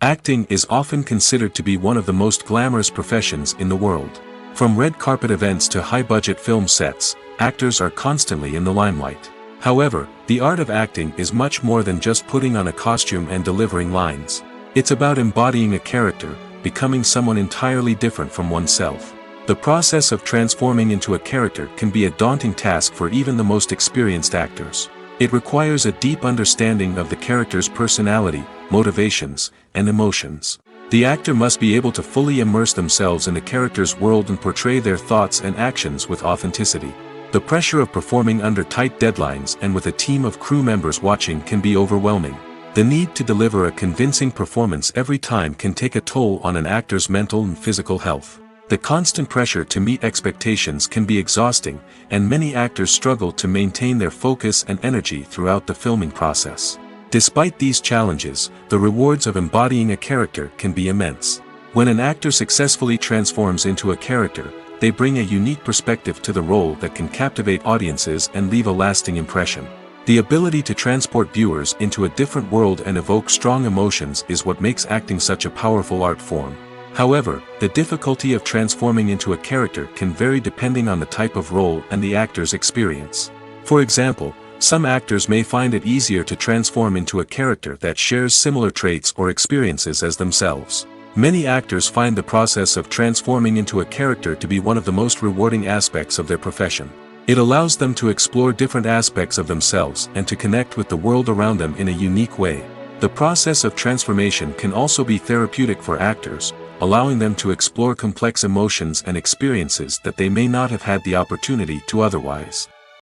Acting is often considered to be one of the most glamorous professions in the world. From red carpet events to high-budget film sets, actors are constantly in the limelight. However, the art of acting is much more than just putting on a costume and delivering lines. It's about embodying a character, becoming someone entirely different from oneself. The process of transforming into a character can be a daunting task for even the most experienced actors. It requires a deep understanding of the character's personality, motivations, and emotions. The actor must be able to fully immerse themselves in the character's world and portray their thoughts and actions with authenticity. The pressure of performing under tight deadlines and with a team of crew members watching can be overwhelming. The need to deliver a convincing performance every time can take a toll on an actor's mental and physical health. The constant pressure to meet expectations can be exhausting, and many actors struggle to maintain their focus and energy throughout the filming process. Despite these challenges, the rewards of embodying a character can be immense. When an actor successfully transforms into a character, they bring a unique perspective to the role that can captivate audiences and leave a lasting impression. The ability to transport viewers into a different world and evoke strong emotions is what makes acting such a powerful art form. However, the difficulty of transforming into a character can vary depending on the type of role and the actor's experience. For example, some actors may find it easier to transform into a character that shares similar traits or experiences as themselves. Many actors find the process of transforming into a character to be one of the most rewarding aspects of their profession. It allows them to explore different aspects of themselves and to connect with the world around them in a unique way. The process of transformation can also be therapeutic for actors, allowing them to explore complex emotions and experiences that they may not have had the opportunity to otherwise.